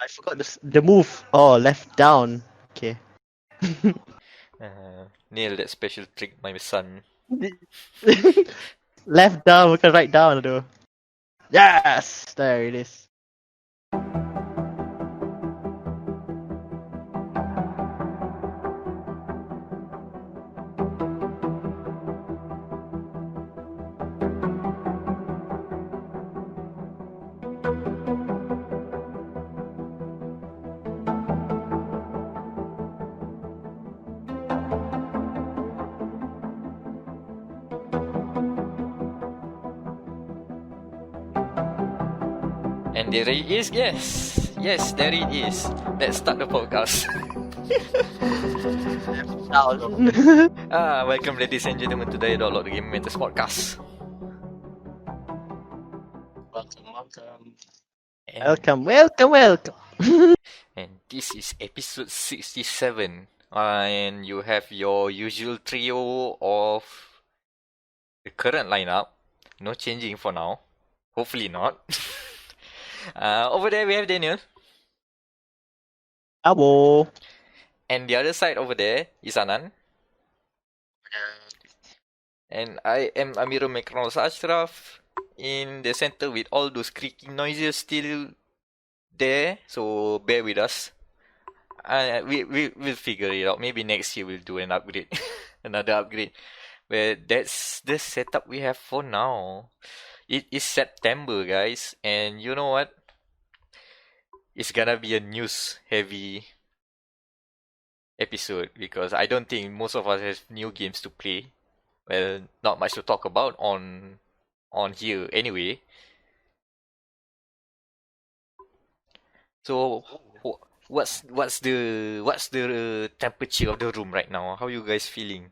I forgot the move. Oh, left down. Okay. Nail that special trick, my son. Left down bukan right down tu. Yes! There it is. And there it is, yes. Yes, there it is. Let's start the podcast. Welcome ladies and gentlemen to Dia.log, the Game Matters podcast. Welcome. And this is episode 67. And you have your usual trio of the current lineup. No changing for now. Hopefully not. Over there we have Danial. Hello. And the other side over there is Anan. And I am Amirul Mekronos Ashraf in the center with all those creaking noises still there. So bear with us. We'll figure it out. Maybe next year we'll do an upgrade. Another upgrade. But that's the setup we have for now. It is September, guys. And you know what? It's gonna be a news-heavy episode because I don't think most of us have new games to play. Well, not much to talk about on here anyway. So, what's the temperature of the room right now? How are you guys feeling?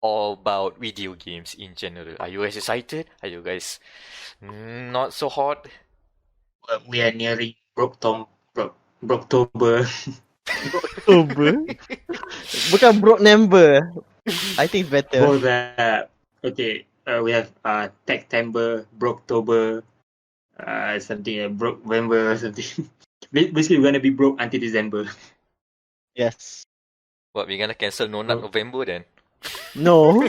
All about video games in general. Are you guys excited? Are you guys not so hot? We are nearing Brooktober. October. Bukan broke number. I think it's better. Both okay. We have Techtember, Brooktober, something Brookvember or something. Basically, we're gonna be broke until December. Yes. What, we're gonna cancel No Nut November then? No.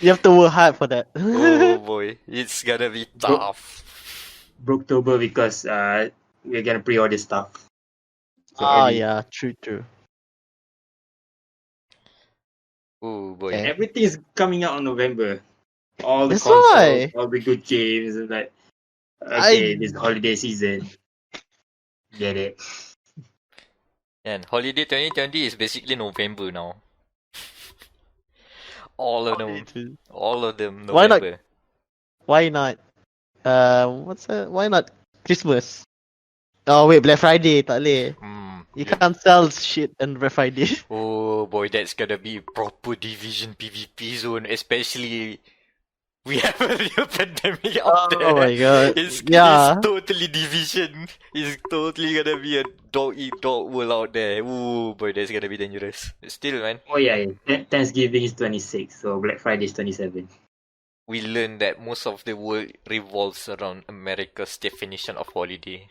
You have to work hard for that. Oh boy, it's gonna be tough. Brooktober because we're gonna pre-order stuff. So yeah, true. Oh boy. Everything is coming out in November. All the That's consoles, why. all the good games, like okay, this holiday season. Get it? And Holiday 2020 is basically November now. All of them November. Why not? What's that? Why not Christmas? Oh wait, Black Friday, tak boleh. You can't sell shit on Black Friday. Oh boy, that's gonna be proper Division PvP zone, especially we have a real pandemic out there. Oh my god. It's totally Division. It's totally gonna be a dog-eat-dog world out there. Oh boy, that's gonna be dangerous. Still, man. Oh yeah. Thanksgiving is 26, so Black Friday is 27. We learned that most of the world revolves around America's definition of holiday.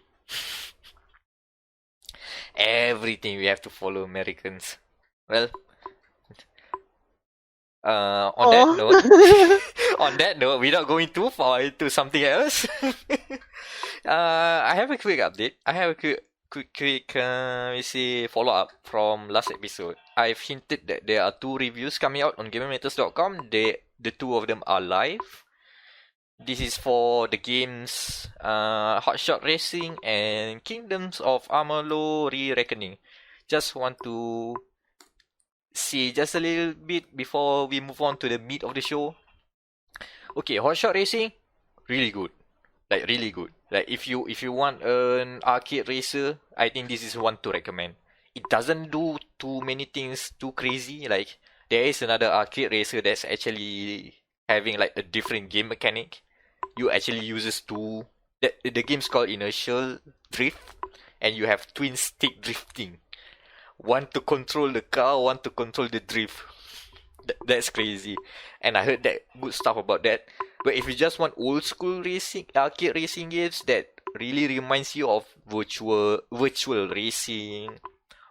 Everything we have to follow Americans. Well, on that note, without going too far into something else, I have a quick update. I have a quick follow up from last episode. I've hinted that there are 2 reviews coming out on GamerMatters.com. The 2 of them are live. This is for the games Hotshot Racing and Kingdoms of Amalur Re-Reckoning. Just want to see just a little bit before we move on to the meat of the show. Okay, Hotshot Racing, really good. Like really good. Like if you want an arcade racer, I think this is one to recommend. It doesn't do too many things too crazy. Like there is another arcade racer that's actually having like a different game mechanic. You actually uses two. The game's called inertial drift, and you have twin stick drifting. One to control the car, one to control the drift. That's crazy. And I heard that good stuff about that. But if you just want old school racing, arcade racing games that really reminds you of virtual racing,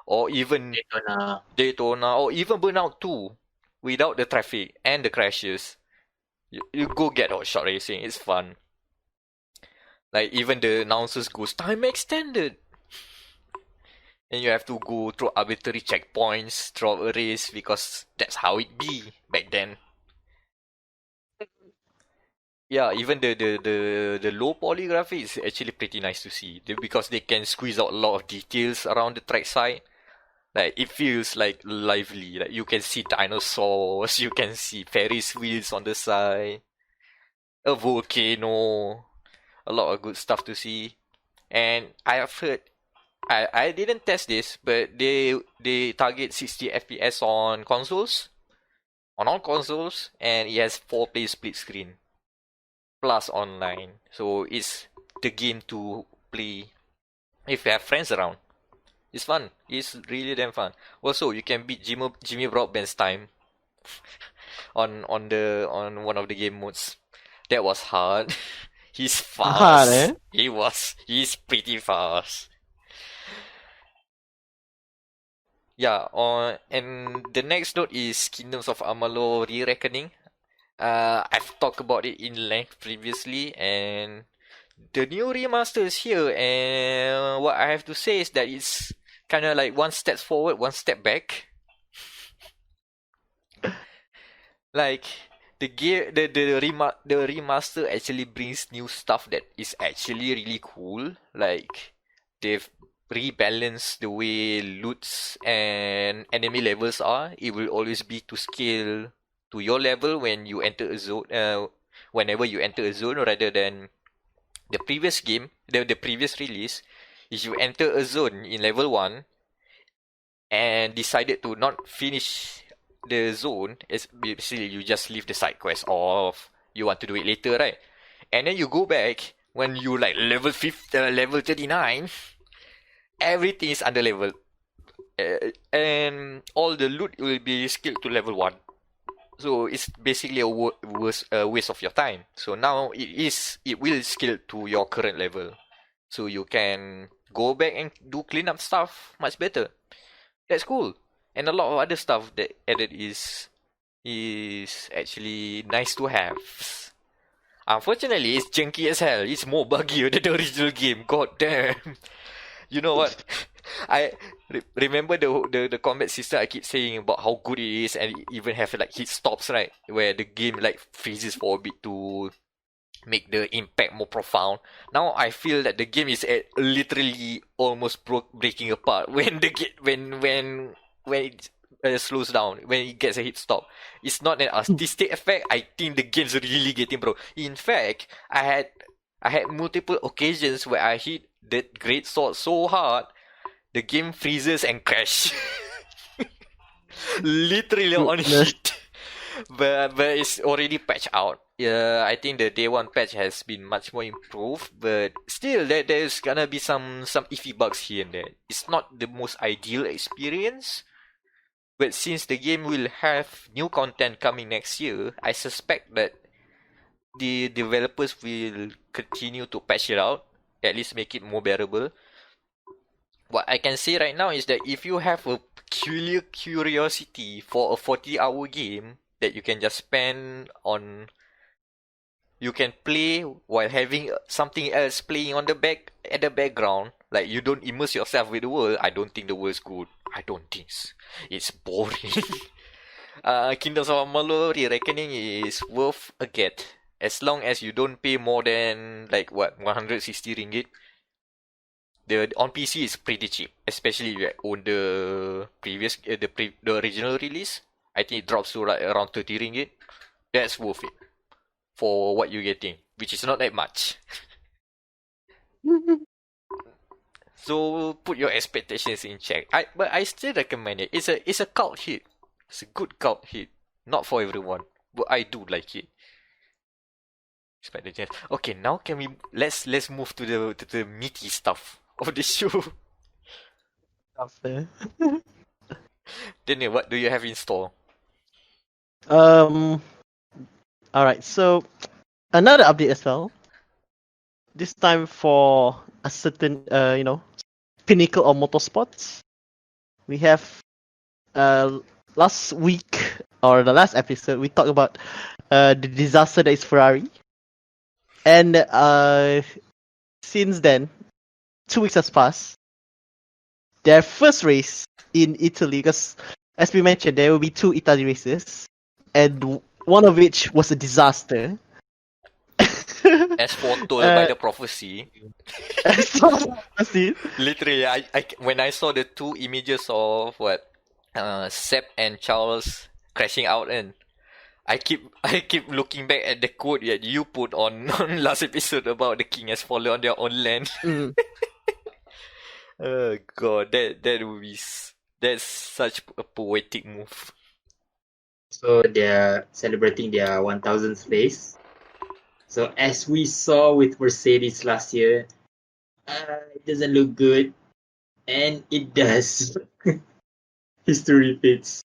or even Daytona, or even Burnout 2 without the traffic and the crashes. You go get Hotshot Racing, it's fun. Like, even the announcers goes time extended. And you have to go through arbitrary checkpoints throughout a race because that's how it be back then. Yeah, even the low poly graphics is actually pretty nice to see. Because they can squeeze out a lot of details around the track side. Like, it feels like lively. Like, you can see dinosaurs, you can see Ferris wheels on the side, a volcano, a lot of good stuff to see. And I have heard, I didn't test this, but they target 60 FPS on consoles, on all consoles, and it has 4-player split screen plus online. So it's the game to play if you have friends around. It's fun. It's really damn fun. Also, you can beat Jimmy Broadbent's time on one of the game modes. That was hard. He's fast. Hard, eh? He's pretty fast. Yeah, and the next note is Kingdoms of Amalur Re-Reckoning. I've talked about it in length previously, and the new remaster is here, and what I have to say is that it's kind of like one step forward, one step back. Like, the remaster actually brings new stuff that is actually really cool. Like, they've rebalanced the way loots and enemy levels are. It will always be to scale to your level when you enter a zone. Whenever you enter a zone, rather than the previous game, the previous release, if you enter a zone in level 1 and decided to not finish the zone, it's basically you just leave the side quest off. You want to do it later, right? And then you go back when you like level 39. Everything is under level, and all the loot will be scaled to level 1. So it's basically a waste of your time. So now it will scale to your current level, so you can go back and do cleanup stuff much better. That's cool. And a lot of other stuff that added is actually nice to have. Unfortunately, it's janky as hell. It's more buggier than the original game. God damn. You know what? I remember the combat system I keep saying about how good it is, and it even have like hit stops, right? Where the game like freezes for a bit to make the impact more profound. Now I feel that the game is literally almost breaking apart when it slows down, when it gets a hit stop. It's not an artistic effect. I think the game's really getting broke. In fact, I had multiple occasions where I hit that great sword so hard, the game freezes and crash. Literally on hit. But it's already patched out. Yeah, I think the day 1 patch has been much more improved, but still there's gonna be some iffy bugs here and there. It's not the most ideal experience, but since the game will have new content coming next year, I suspect that the developers will continue to patch it out, at least make it more bearable. What I can say right now is that if you have a peculiar curiosity for a 40-hour game that you can just spend on, you can play while having something else playing on the background, like you don't immerse yourself with the world, I don't think the world's good. I don't think it's boring. Kingdoms of Amalur Re-Reckoning is worth a get, as long as you don't pay more than like 160 ringgit. On PC is pretty cheap, especially if you own the previous the original release. I think it drops to like around 30 ringgit. That's worth it for what you're getting, which is not that much. So put your expectations in check. But I still recommend it. It's a cult hit. It's a good cult hit. Not for everyone, but I do like it. Okay, now can we let's move to the meaty stuff of the show. Daniel, what do you have in store? Alright, so another update as well. this time for a certain, pinnacle of motorsports. We have last week or the last episode we talked about the disaster that is Ferrari, and since then 2 weeks has passed. Their first race in Italy, because as we mentioned, there will be 2 Italy races, and one of which was a disaster. As foretold by the prophecy. Literally, I when I saw the 2 images of Seb and Charles crashing out, and I keep looking back at the quote that you put on last episode about the king has fallen on their own land. Oh god, that's such a poetic move. So they're celebrating their 1000th race. So as we saw with Mercedes last year, it doesn't look good, and it does. History repeats.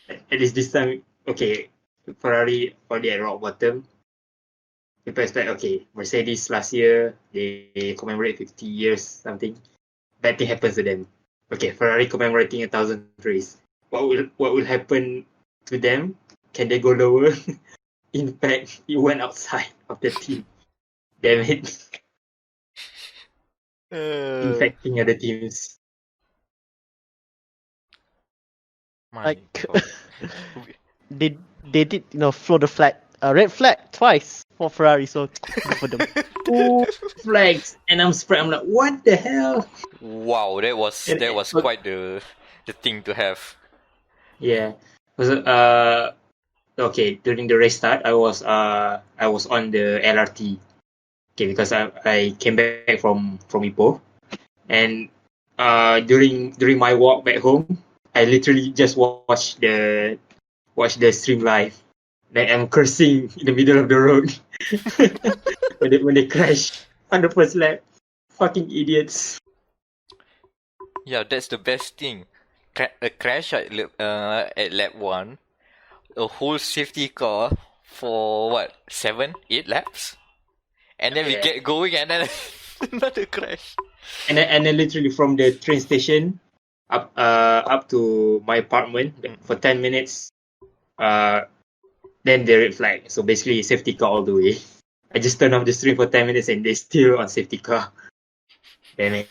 At least this time, okay, Ferrari already at rock bottom. People expect, okay, Mercedes last year, they commemorate 50 years, something. Bad thing happens to them. Okay, Ferrari commemorating 1000th race. What will happen to them? Can they go lower? In fact, it went outside of the team. Damn it. Infecting other teams. My Like god. they did float the flag, red flag twice for Ferrari, so good for them. 2 flags, and I'm like, what the hell? Wow, that was quite the thing to have. Yeah. Okay, during the race start, I was on the LRT. Okay, because I came back from Ipoh, and during my walk back home, I literally just watched the stream live. Like I'm cursing in the middle of the road when they crash on the first lap. Fucking idiots. Yeah, that's the best thing. A crash at lap 1, a whole safety car for 7, 8 laps, and then we get going, and then another crash. And then literally from the train station up to my apartment for 10 minutes. Then the red flag. So basically safety car all the way. I just turned off the stream for 10 minutes and they still on safety car. Damn it.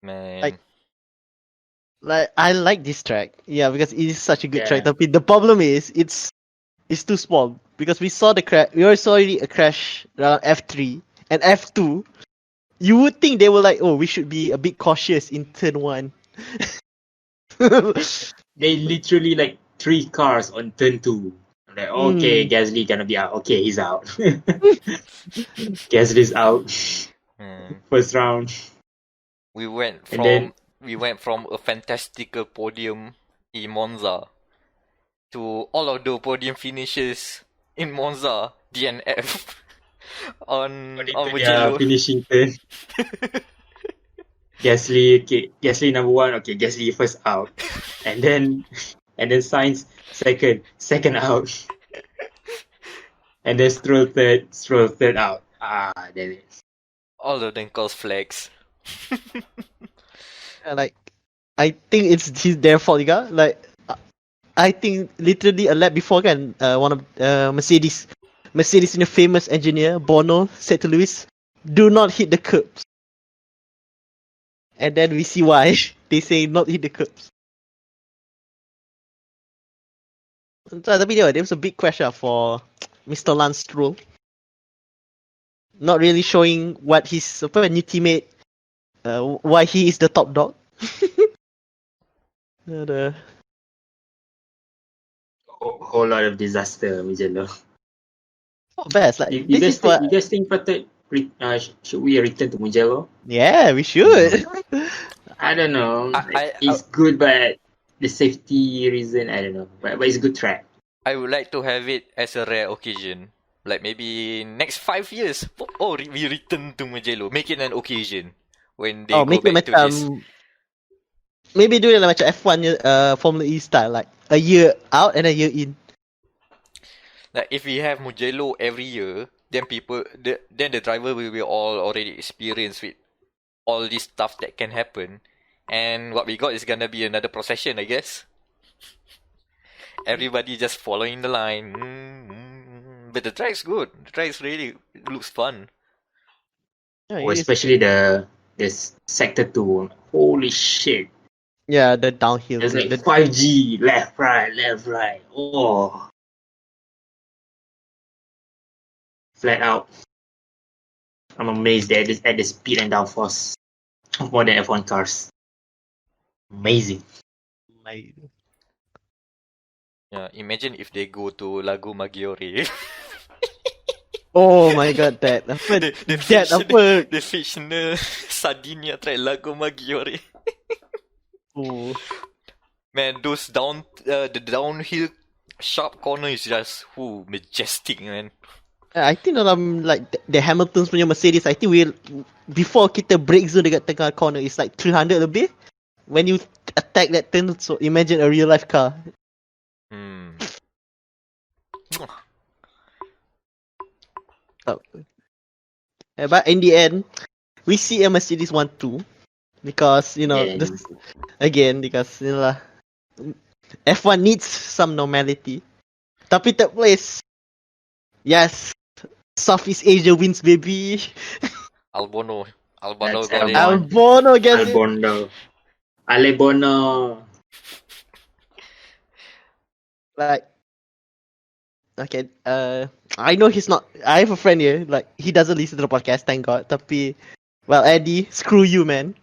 Man. Like I like this track, yeah, because it is such a good track. The problem is it's too small, because we saw the crash. We already saw already a crash around F3 and F2. You would think they were like, oh, we should be a bit cautious in turn 1. They literally like 3 cars on turn 2. I'm like, okay, Gasly gonna be out. Okay, he's out. Gasly's out. First round. We went from a fantastical podium in Monza to all of the podium finishes in Monza, DNF on Vergil. Finishing turn. Gasly number 1. Okay, Gasly first out, and then Sainz second out, and then Stroll third out. Damn it! All of them cause flags. Like, I think it's their fault, yeah. Like, I think literally a lap before, one of Mercedes, famous engineer Bono said to Lewis, "Do not hit the curbs." And then we see why they say not hit the curbs. Tapi there was a big crash for Mr. Lance Stroll. Not really showing what his new teammate, why he is the top dog. Whole lot of disaster, Mugello. Not bad. Like, you guys think should we return to Mugello? Yeah, we should. I don't know. It's good, but the safety reason, I don't know. But it's a good track. I would like to have it as a rare occasion. Like maybe next 5 years. Oh, we return to Mugello. Make it an occasion when they go back to this. Maybe do it like F1 Formula E style, like a year out and a year in. Like if we have Mugello every year, then then the driver will be all already experienced with all this stuff that can happen, and what we got is gonna be another procession, I guess. Everybody just following the line. But the track's good. The track's really looks fun. Yeah, Oh, it is. especially the sector 2. Holy shit. Yeah, the downhill. There's like The 5G, left, right. Oh. Flat out. I'm amazed at the speed and downforce of modern F1 cars. Amazing. like, Yeah, imagine if they go to Lago Maggiore. oh my god, that apa? That apa? the fictional Sardinia track Lago Maggiore. Oh. Man, the downhill sharp corner is just majestic, man. I think dalam like the Hamilton's punya Mercedes, I think before kita break zone dekat tengah corner, it's like 300 lebih. When you attack that turn, so imagine a real life car. But in the end, we see a Mercedes 1-2 because because lah, F1 needs some normality. Tapi third place, yes, Southeast Asia wins, baby. Albono That's got it. Albono gets it. Alebono. Like, okay, I know he's not. I have a friend here. Like, he doesn't listen to the podcast, thank God. Tapi, well, Eddie, screw you, man.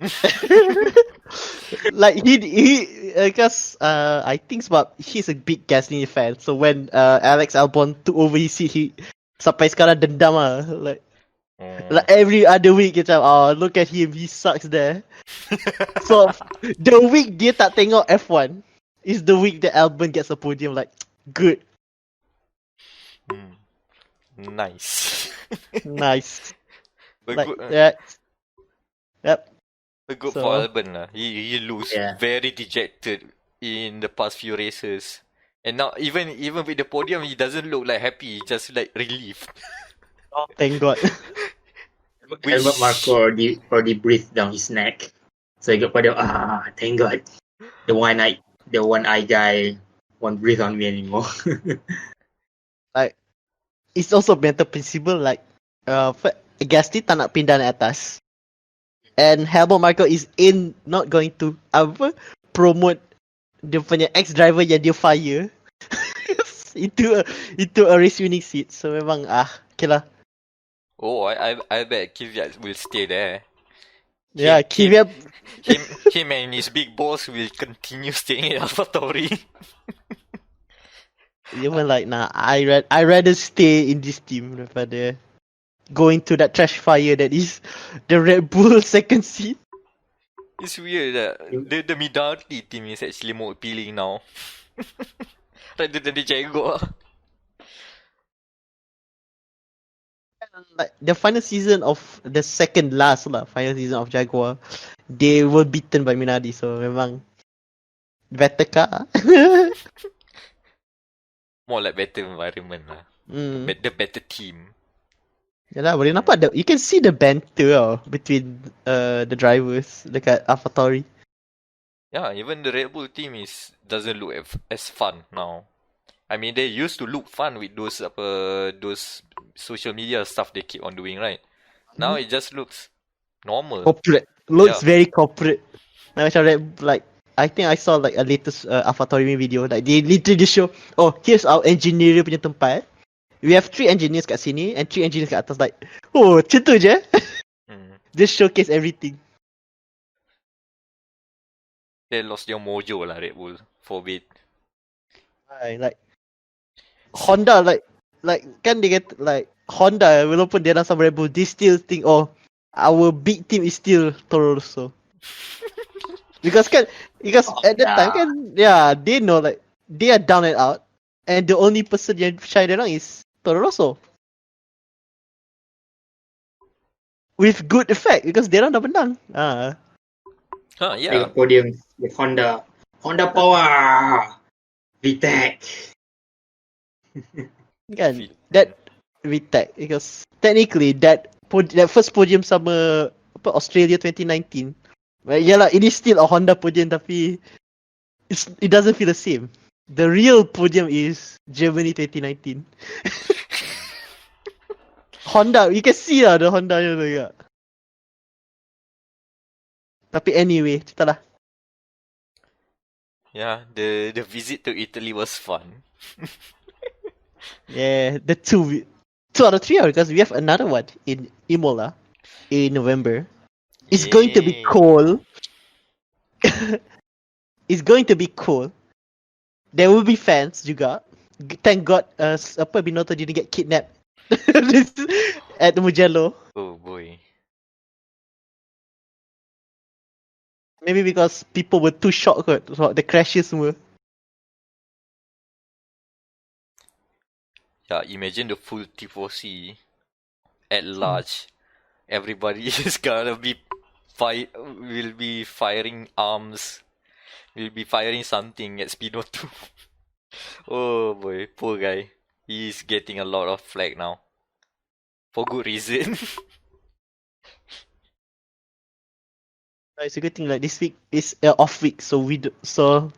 Like because I think he's a big Gasly fan. So when Alex Albon took over his seat, he sampai sekarang dendam lah. Like every other week macam, oh, look at him, he sucks there. So the week dia tak tengok F1 is the week that Albon gets a podium. Like, good. Nice. Nice. But like, good, yeah. Yep. Good for Albon lah. He looks very dejected in the past few races, and now even with the podium, he doesn't look like happy. He just like relieved. Oh, thank God. Helmut Marko already breathed down his neck, so he got podium. Thank God. The one eye guy won't breathe on me anymore. Like, it's also mental principle. Like, Gasly tak nak pindah naik atas. And Helmut Marko is not going to promote dia punya ex-driver yang dia fire into a race winning seat. So memang okay lah. Oh, I bet Kvyat will stay there. Yeah, Kvyat. Him and his big boss will continue staying at AlphaTauri. Even like, nah, I rather stay in this team daripada going to that trash fire that is the Red Bull second seat. It's weird that the Midati team is actually more appealing now. Rather than the Jaguar. Like the final season of the second last final season of Jaguar, they were beaten by Minardi, so memang better car. More like better environment lah. The better team. Yalah, boleh nampak you can see the banter between the drivers dekat AlphaTauri. Yeah, even the Red Bull team doesn't look as fun now. I mean, they used to look fun with those social media stuff they keep on doing, right? Now it just looks normal. Corporate. Looks very corporate. Like, I think I saw like a latest AlphaTauri video. Like, they literally just show, oh, here's our engineering punya tempat. We have 3 engineers kat sini and 3 engineers kat atas. Like, oh, macam tu je. Just showcase everything. They lost their mojo lah, Red Bull, for a bit. Like Honda, like kan dia kata, like Honda, walaupun dia sama Red Bull, they still think, oh, our big team is still Toro Rosso. because at that time kan, they know like they are down and out, and the only person yang shine around is Toro Rosso. With good effect because dia orang dah menang. Yeah. Podium with Honda power. VTEC. Kan that retake because technically that first podium sama apa Australia 2019. Well, yeah lah, it is still a Honda podium tapi it doesn't feel the same. The real podium is Germany 2019. Honda, you can see lah the Honda tu juga. Tapi anyway, cerita lah. Yeah, the visit to Italy was fun. Yeah, the two out of 3 because we have another one in Imola in November. It's going to be Yay. cold. It's going to be cool. There will be fans juga. Thank God, Binotto didn't get kidnapped at Mugello. Oh boy. Maybe because people were too shocked about the crashes semua. Yeah, imagine the full Tifosi at large. Everybody is gonna be will be firing arms. Will be firing something at Spinotto. Oh boy, poor guy. He's getting a lot of flack now. For good reason. It's a good thing like this week is off week, so so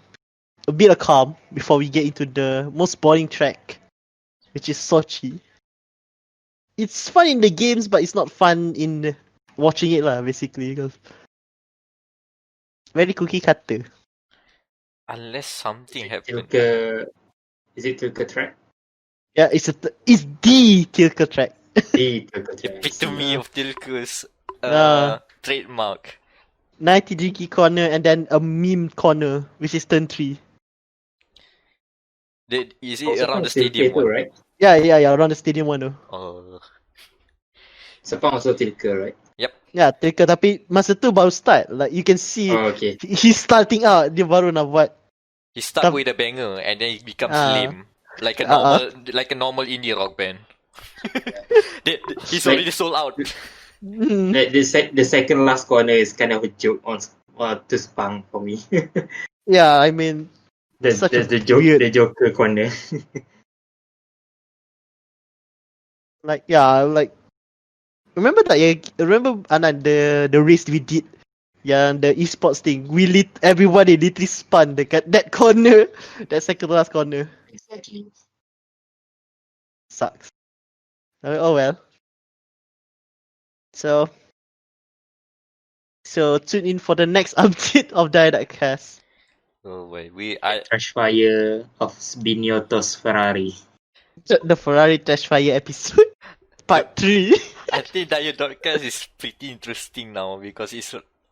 a bit of calm before we get into the most boring track, which is Sochi. It's fun in the games, but it's not fun in watching it lah, basically, because very cookie cutter. Unless something happens. Is it Tilke track? Yeah, it's the Tilke track. The Tilke track. Epitome of Tilke's trademark. 90-degree corner and then a meme corner, which is turn 3. Is it Also around the Tilke stadium too, one? right? Yeah, around the stadium one though. Oh. Sepang also Tilke, right? Yeah, Tilke tapi masa tu baru start. Like you can see Okay. he's starting out, dia baru nak buat. He start with a banger and then it becomes lame. Like a normal indie rock band. He's already sold out. The second last corner is kind of a joke to Spang for me. Yeah, I mean That's such a the joke, weird- the Joker corner. like remember Anand the race we did yang the esports thing, everybody literally spun dekat that corner, that second last corner. Exactly. Sucks. Oh well. So tune in for the next update of Dia.cast. Oh wait, Trash fire of Binotto's Ferrari. The Ferrari Trash Fire episode part 3. I think Dia.cast is pretty interesting now because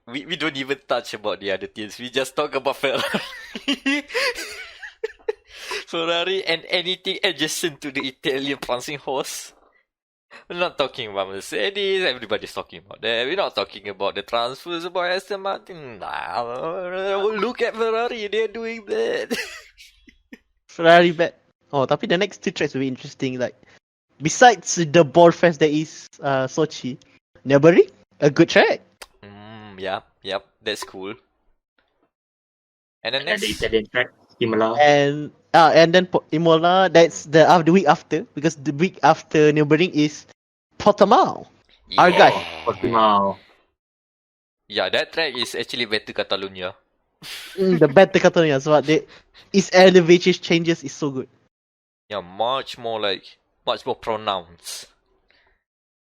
we don't even touch about the other teams. We just talk about Ferrari. Ferrari and anything adjacent to the Italian prancing horse. We're not talking about Mercedes. Everybody's talking about that. We're not talking about the transfers about Aston Martin. Look at Ferrari. They're doing that. Ferrari bad. Oh, tapi the next 2 tracks will be interesting. Like, besides the ball fest that is Sochi, Nürburgring, a good track. Yep, that's cool. And then And the next, Italian track, Imola. And then Imola, that's the week after, because the week after Nürburgring is Portimao. Our guy. Portimao. Yeah, that track is actually better Catalonia. The better Catalonia, so its elevation changes is so good. Yeah, much more pronounced.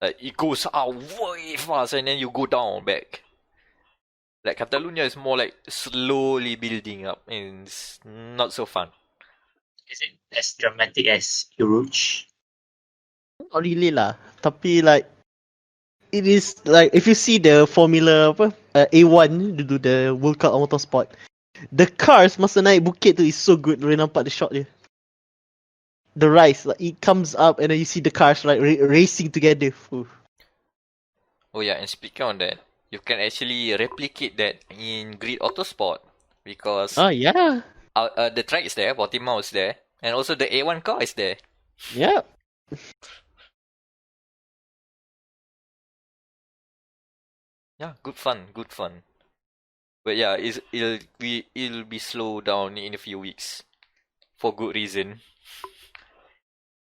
Like it goes out way fast and then you go down back. Like Catalonia is more like slowly building up and it's not so fun. Is it as dramatic as Huruch? Not really lah. Tapi like, it is like if you see the Formula A1 to do the World Cup Motorsport, the cars masa naik bukit tu is so good. Boleh nampak the shot dia. The rise, like it comes up and then you see the cars like racing together. Ooh. Oh yeah, and speaking on that, you can actually replicate that in Grid Autosport because Oh yeah, the track is there, Portimao is there, and also the A1 car is there. yeah. Yeah, good fun. But yeah, it'll be slowed down in a few weeks for good reason.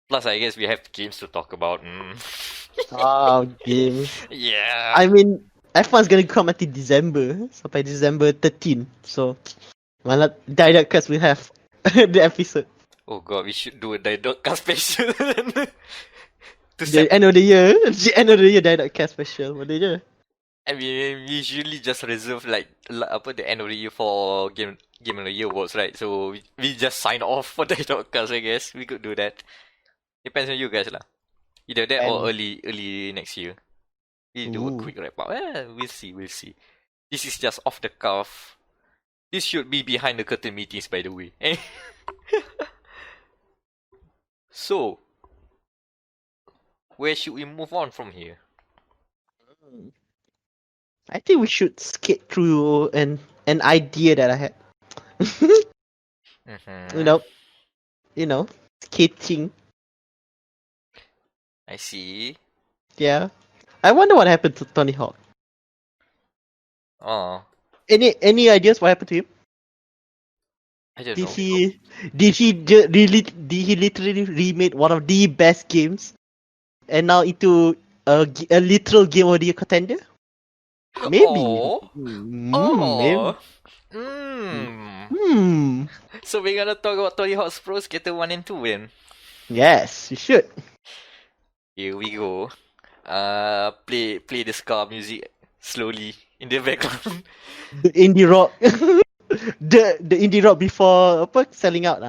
Plus, I guess we have games to talk about. Oh, games. Yeah. I mean, F1's gonna come until December. Sampai December 13. So, malah Dia.cast will have the episode. Oh god, we should do a Dia.cast special. To The end of the year. The end of the year Dia.cast special. What did you? I mean, we usually just reserve like the end of the year for game of the year awards, right? So we just sign off for Dia.cast, I guess. We could do that. Depends on you guys lah. Either that or And- early next year. We do a Ooh. quick wrap up. We'll see. This is just off the cuff. This should be behind the curtain meetings, by the way. So, where should we move on from here? I think we should skate through an idea that I had. Mm-hmm. You know, skating. I see. Yeah. I wonder what happened to Tony Hawk. Oh, Any ideas what happened to him? I don't Did know. he literally remade one of the best games and now into a literal game of the year contender? Maybe. Oh. Maybe. So we're gonna talk about Tony Hawk's Pro Skater 1 and 2 then. Yes, you should. Here we go. Play the ska music slowly in the background. The indie rock. the indie rock before selling out.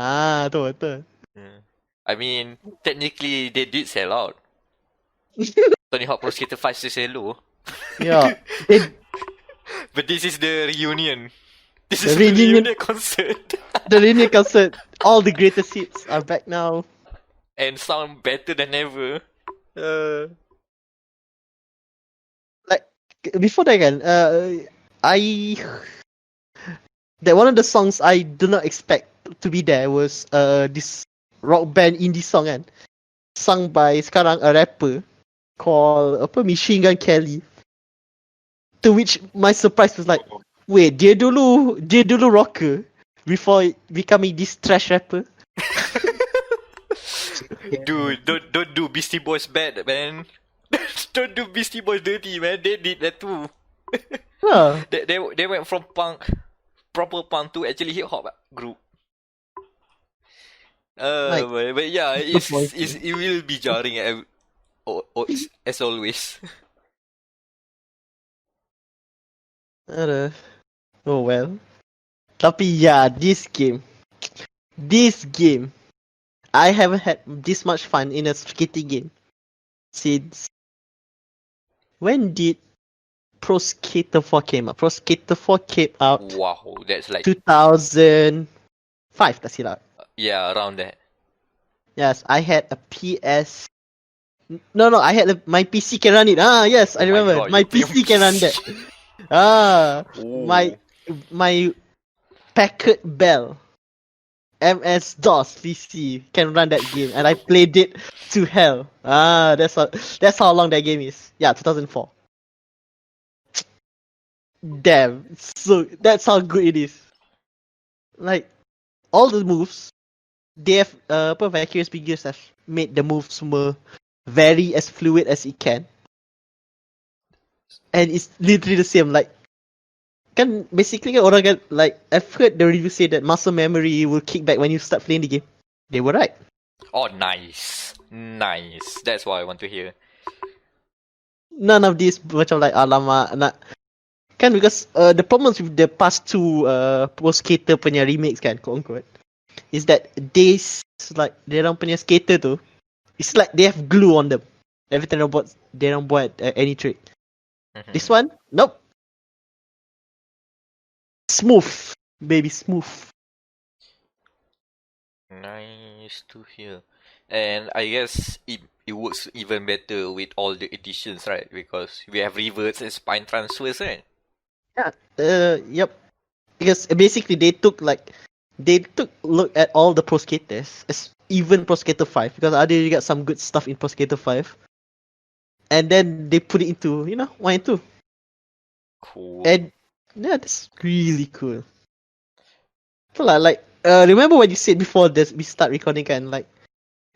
Tu. I mean, technically they did sell out. Tony Hawk Pro Skater 5 still hello. Yeah. But this is the reunion. This The is the reunion- reunion concert. The reunion concert. All the greatest hits are back now. And sound better than ever. Like before that again, that one of the songs I do not expect to be there was this rock band indie song kan, sung by sekarang a rapper called Machine Gun Kelly. To which my surprise was like, wait, dia dulu rocker before becoming this trash rapper. Dude, don't do Beastie Boys bad, man. Don't do Beastie Boys dirty, man. They did that too. Huh. They went from proper punk to actually hip hop group. But yeah, it will be jarring as always. Oh well. Tapi yeah, this game, I haven't had this much fun in a skating game since when did Pro Skater 4 came out? Pro Skater 4 came out Wow, that's like 2005, tak silap. yeah, around that. Yes, I had a PS. No, I had my PC can run it. Yes, I Oh my remember. God, My you play PC can run that. Ooh. My Packard Bell MS DOS PC can run that game, and I played it to hell. That's how long that game is. Yeah, 2004. Damn, so that's how good it is. Like all the moves, they have Vicarious Figures have made the moves more very as fluid as it can, and it's literally the same. Like, kan basically orang kan, like I've heard the review say that muscle memory will kick back when you start playing the game. They were right. Oh, nice. That's what I want to hear. None of this macam like alamak nak kan, because the problems with the past two Pro Skater punya remakes kan, quote unquote, is that they like dorang punya skater tu, it's like they have glue on them every time they don't buat any trick. Mhm. This one, nope. Smooth, baby, smooth. Nice to hear. And I guess it works even better with all the editions, right? Because we have reverts and spine transfers, right? Yep. Because basically they took look at all the Pro Skaters, even Pro Skater 5, because I did get some good stuff in Pro Skater 5, and then they put it into 1 and 2, Cool. and yeah, that's really cool. So like remember what you said before this we start recording, and like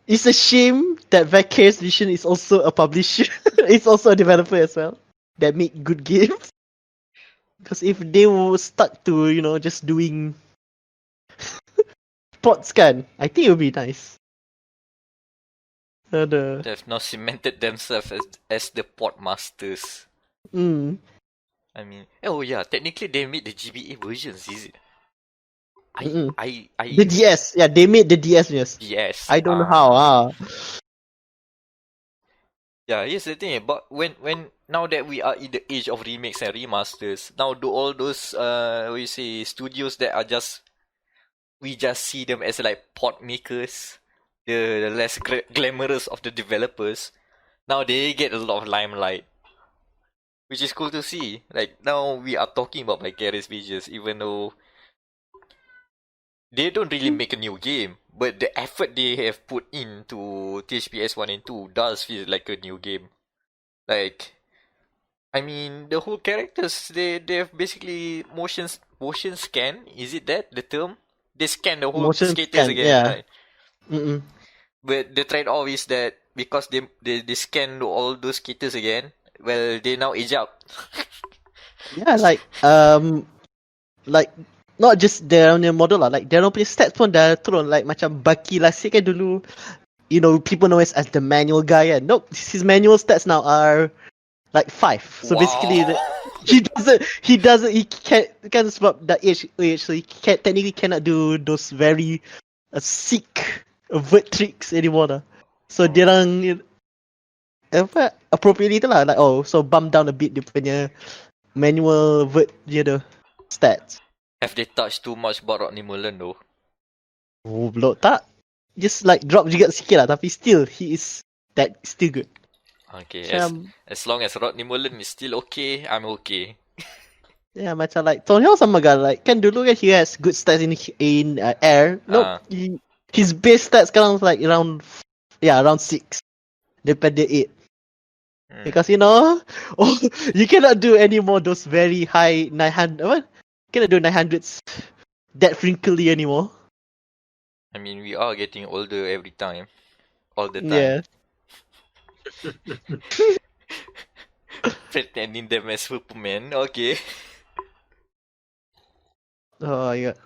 It's a shame that Vicarious Vision is also a publisher. It's also a developer as well that make good games. Because if they were stuck to, just doing ports kan, I think it would be nice. They've now cemented themselves as the port masters. I mean, oh yeah, technically they made the GBA versions, is it? The DS, yeah, they made the DS. Yes. I don't know how. Yeah, here's the thing. But when now that we are in the age of remakes and remasters, now do all those we say studios that are we just see them as like port makers, the less glamorous of the developers. Now they get a lot of limelight, which is cool to see. Like now we are talking about Vicarious Visions, even though they don't really make a new game, but the effort they have put into THPS 1 and 2 does feel like a new game. Like, I mean, the whole characters, they have basically motion scan. Is it that the term? They scan the whole Motion skaters scan, again, yeah. right? But the trade-off is that because they scan all those skaters again, well, they now age out. Yeah, like not just their own model lah, like their own punya stats pun dah turun, like macam Bucky last year kan dulu, people know as the manual guy kan. Nope, his manual stats now are like 5. So basically he can't sebab that age, so he technically cannot do those very sick vert tricks anymore lah. So diorang appropriately tu lah, like so bump down a bit dia punya manual vert dia the stats. Have they touched too much about Rodney Mullen though? Oh, belum tak. Just like drop juga sikit lah, tapi still he is still good. Okay, as long as Rodney Mullen is still okay, I'm okay. Yeah, macam like Tony Hawk sama kan, like kan dulu kan he has good stats in air. Nope, his base stats sekarang like around 6 daripada 8. Because you cannot do any more those very high 900. What? Cannot do 900s that frequently anymore. I mean, we are getting older every time, all the time. Yeah. Pretending them as Superman, okay. Oh my god.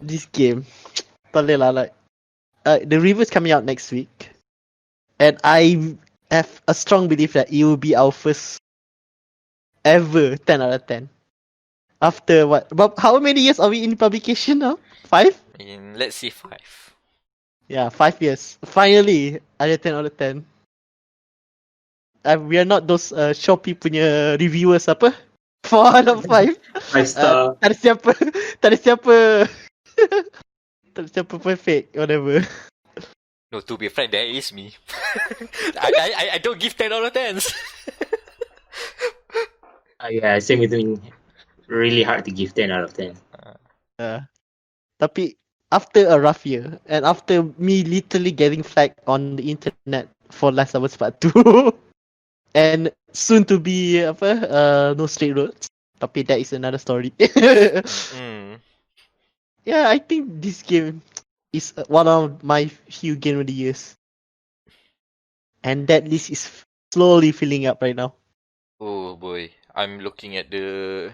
This game, tak boleh lah, like the review is coming out next week, and I have a strong belief that it will be our first ever 10 out of 10. After what? But how many years are we in publication now? 5? Let's say 5. Yeah, 5 years. Finally, ada 10 out of 10. We are not those Shopee punya reviewers apa? 4 out of 5. 5 star. Tak ada siapa perfect, whatever. No, to be frank, that is me. I don't give 10 out of 10s. Yeah, same with me. Really hard to give 10 out of 10. Tapi after a rough year, and after me literally getting flagged on the internet for Last of Us Part 2, and soon to be No Straight Roads, tapi that is another story. Yeah, I think this game is one of my few game of the years, and that list is slowly filling up right now. Oh boy, I'm looking at the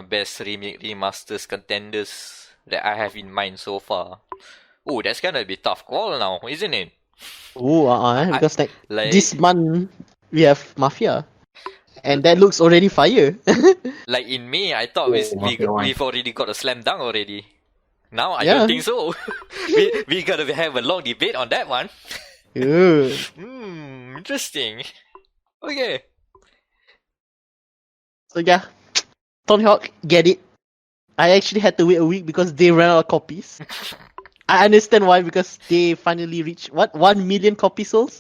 best remake remasters contenders that I have in mind so far. Oh, that's gonna be tough call now, isn't it? Oh, because like this month we have Mafia, and that looks already fire. Like in May, I thought we've already got a slam dunk already. Now I don't think so. we gotta have a long debate on that one. Interesting. Okay. So yeah, Tony Hawk, get it. I actually had to wait a week because they ran out of copies. I understand why, because they finally reached 1 million copies sold,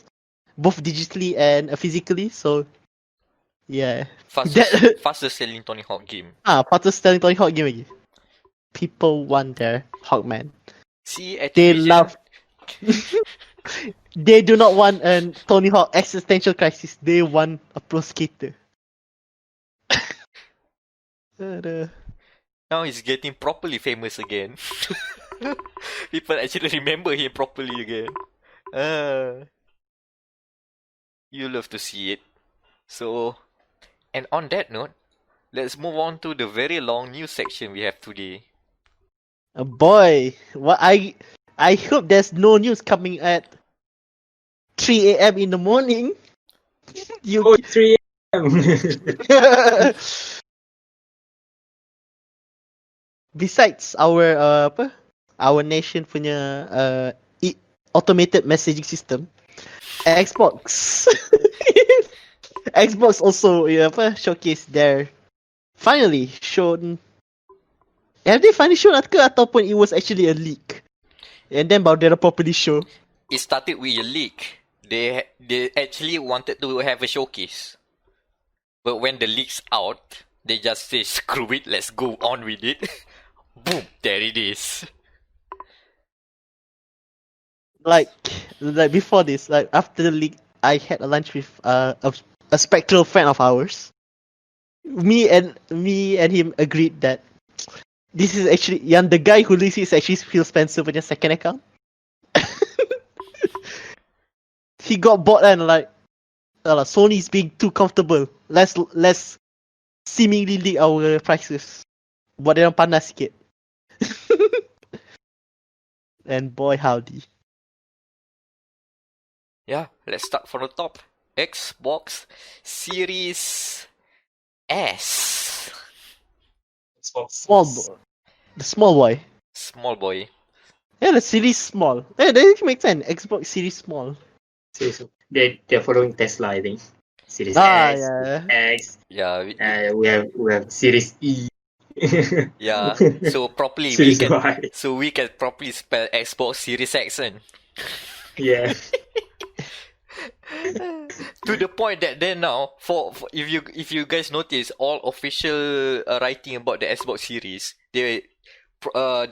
both digitally and physically. So yeah, fastest selling Tony Hawk game. Fastest selling Tony Hawk game again. People want their Hawkman. See, they love. They do not want a Tony Hawk existential crisis. They want a pro skater. Now he's getting properly famous again. People actually remember him properly again. You love to see it. So, and on that note, let's move on to the very long news section we have today. Boy, what I hope there's no news coming at 3 a.m. in the morning. You Oh, 3 a.m. Besides our our nation punya automated messaging system, Xbox Xbox also showcase their finally shown. Have they finally shown ke ataupun it was actually a leak? And then baru dia properly show. It started with a leak. They actually wanted to have a showcase. But when the leak's out, they just say, screw it, let's go on with it. Boom, there it is. Like before this, like after the leak, I had a lunch with a spectral friend of ours. Me and him agreed that this is actually the guy who leaks is actually Phil Spencer punya second account. He got bought and like Sony's being too comfortable. Let's seemingly leak our prices. Buat dia orang panas sikit. And boy howdy. Yeah, let's start from the top. Xbox Series S. The small boy. Small boy. Yeah, the series small. Yeah, that makes sense. Xbox Series small. Seriously. They're following Tesla, I think. Series S, yeah. X. Yeah, We have Series E. yeah. So properly Series Y. we can properly spell Xbox Series X then. Yeah. To the point that then now, for if you guys notice, all official writing about the Xbox Series, they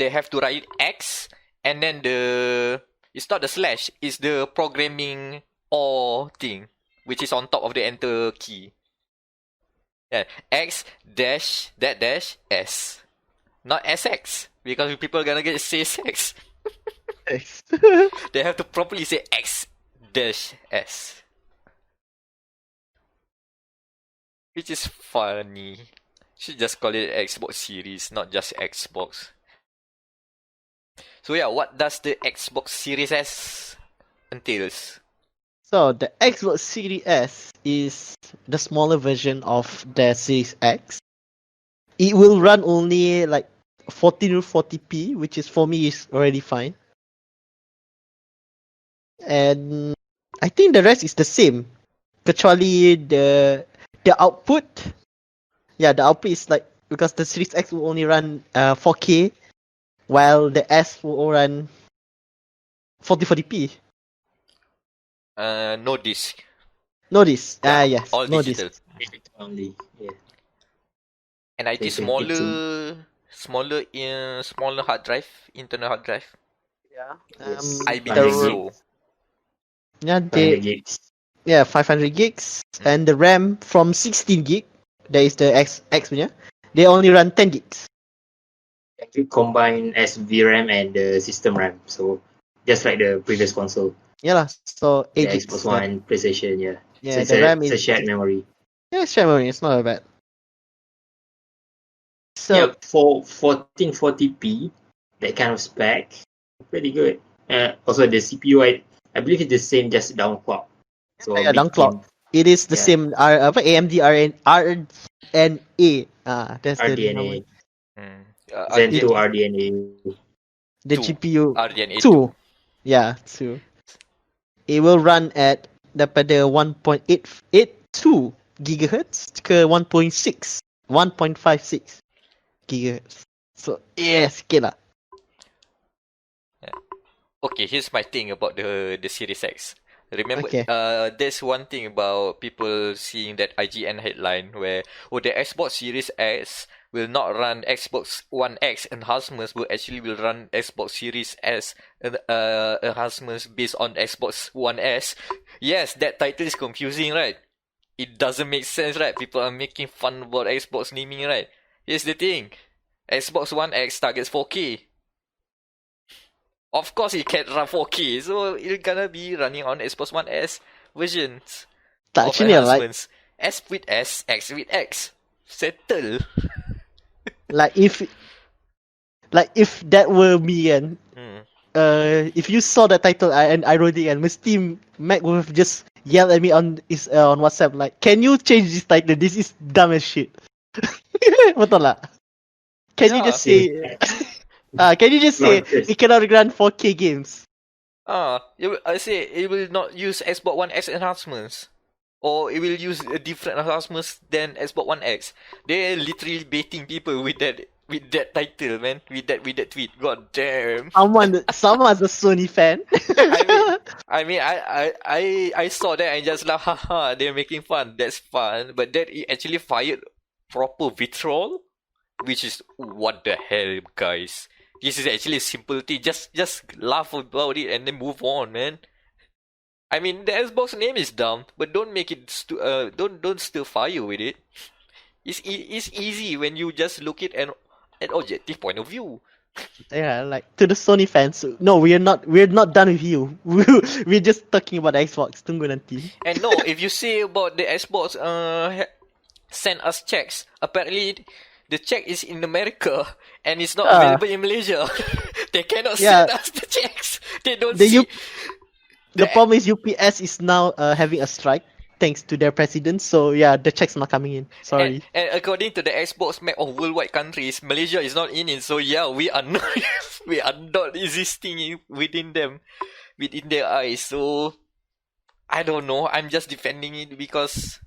have to write X and then it's not the slash, it's the programming or thing, which is on top of the enter key. Yeah, X dash that dash S, not SX, because people are gonna get say sex. They have to properly say X dash S. Which is funny. Should just call it Xbox Series, not just Xbox. So yeah, what does the Xbox Series S entails? So the Xbox Series S is the smaller version of the Series X. It will run only like 1440p, which is for me is already fine. And I think the rest is the same. Kecuali the output. Yeah, the output is like, because the Series X will only run 4K, while the S will run 1440p. No disc. No disc. Yeah, Yes. all No digital. disc. Only. Yeah. And I think smaller hard drive, internal hard drive. Yeah. Yes. I believe so. Yeah, 500 gigs. Yeah, 500 gigs. And the RAM from 16 gig, that is the X punya, they only run 10 gigs. Actually combine as VRAM and the system RAM. So just like the previous console. Yeah lah, so 8 The gigs. Xbox One, PlayStation, yeah. Yeah, So the RAM it's a is shared memory. yeah, shared memory. It's not that bad. So Yeah, for 1440p, that kind of spec, pretty good. Also the CPU, I believe it's the same, just downclock. So yeah, downclock. It is the same AMD RDNA. That's the RDNA. Zen 2 RDNA. The GPU RDNA 2. Yeah, 2. It will run at daripada 1.882 gigahertz ke 1.56 gigahertz. So sikit lah. Okay, here's my thing about the Series X. Remember, Okay. there's one thing about people seeing that IGN headline where the Xbox Series X will not run Xbox One X enhancements, but actually will run Xbox Series S enhancements based on Xbox One S. Yes, that title is confusing, right? It doesn't make sense, right? People are making fun about Xbox naming, right? Here's the thing. Xbox One X targets 4K. Of course, it can run 4K, so it's gonna be running on Xbox One S versions Tak, of actually, like, enhancements. S with S, X with X. Settle. like if that were me and if you saw the title and I wrote it and mesti Mac would have just yelled at me on WhatsApp like, can you change this title? This is dumb as shit. Betul tak? Can you Yeah. just say can you just say it cannot run 4K games? I say it will not use Xbox One X enhancements. Or it will use a different enhancements than Xbox One X. They're literally baiting people with that title, man. With that tweet. God damn. Someone's a Sony fan. I saw that and just like, haha, they're making fun. That's fun. But that it actually fired proper vitriol, which is what the hell, guys. This is actually a simple thing. Just laugh about it and then move on, man. I mean, the Xbox name is dumb, but don't make it don't stir fire with it. It's easy when you just look at an objective point of view. Yeah, like to the Sony fans. No, we're not done with you. We're just talking about the Xbox. Tunggu nanti. And no, if you say about the Xbox, send us checks. Apparently, the check is in America and it's not available in Malaysia. They cannot send us the checks. They don't see. The problem is UPS is now having a strike thanks to their president. So yeah, the checks not coming in. Sorry. And according to the Xbox map of worldwide countries, Malaysia is not in it. So yeah, we are not existing within their eyes. So I don't know. I'm just defending it because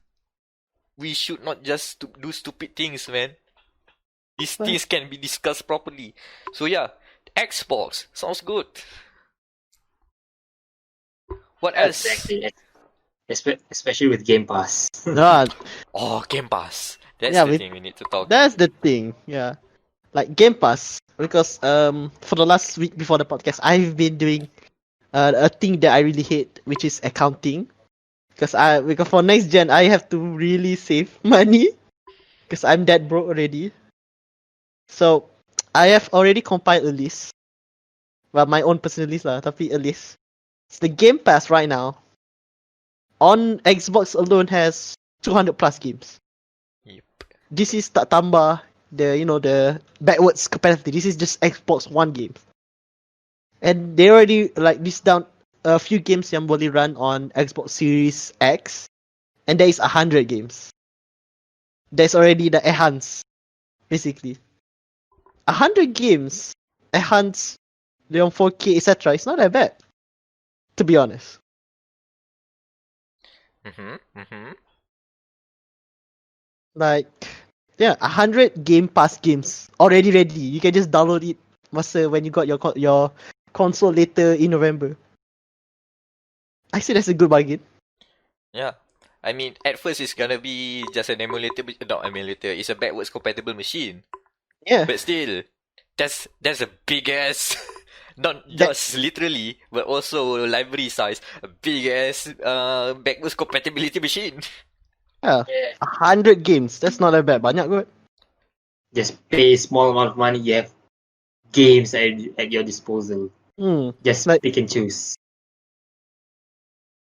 we should not just do stupid things, man. These things can be discussed properly. So yeah, Xbox sounds good. What else? Exactly. Especially with Game Pass. Game Pass. That's the thing we need to talk. That's the thing, yeah. Like Game Pass, because for the last week before the podcast, I've been doing a thing that I really hate, which is accounting. Because for next gen, I have to really save money, because I'm that broke already. So I have already compiled a list, well, my own personal list lah, tapi a list. So the Game Pass right now on Xbox alone has 200 plus games. Yep. This is tak tambah the backwards compatibility. This is just Xbox One games. And they already like list down a few games yang boleh run on Xbox Series X, and there is 100 games. There's already the enhance, basically. 100 games enhance on 4K, etc. It's not that bad, to be honest. Like, yeah, 100 Game Pass games already ready. You can just download it when you got your console later in November. I say that's a good bargain. Yeah. I mean, at first it's gonna be just an emulator, not emulator. It's a backwards compatible machine. Yeah. But still, that's a big ass, not just literally, but also library size, a big ass backwards compatibility machine. Yeah. 100 games. That's not that bad. Banyak kot. Just pay a small amount of money. You have games at your disposal. Just pick and choose.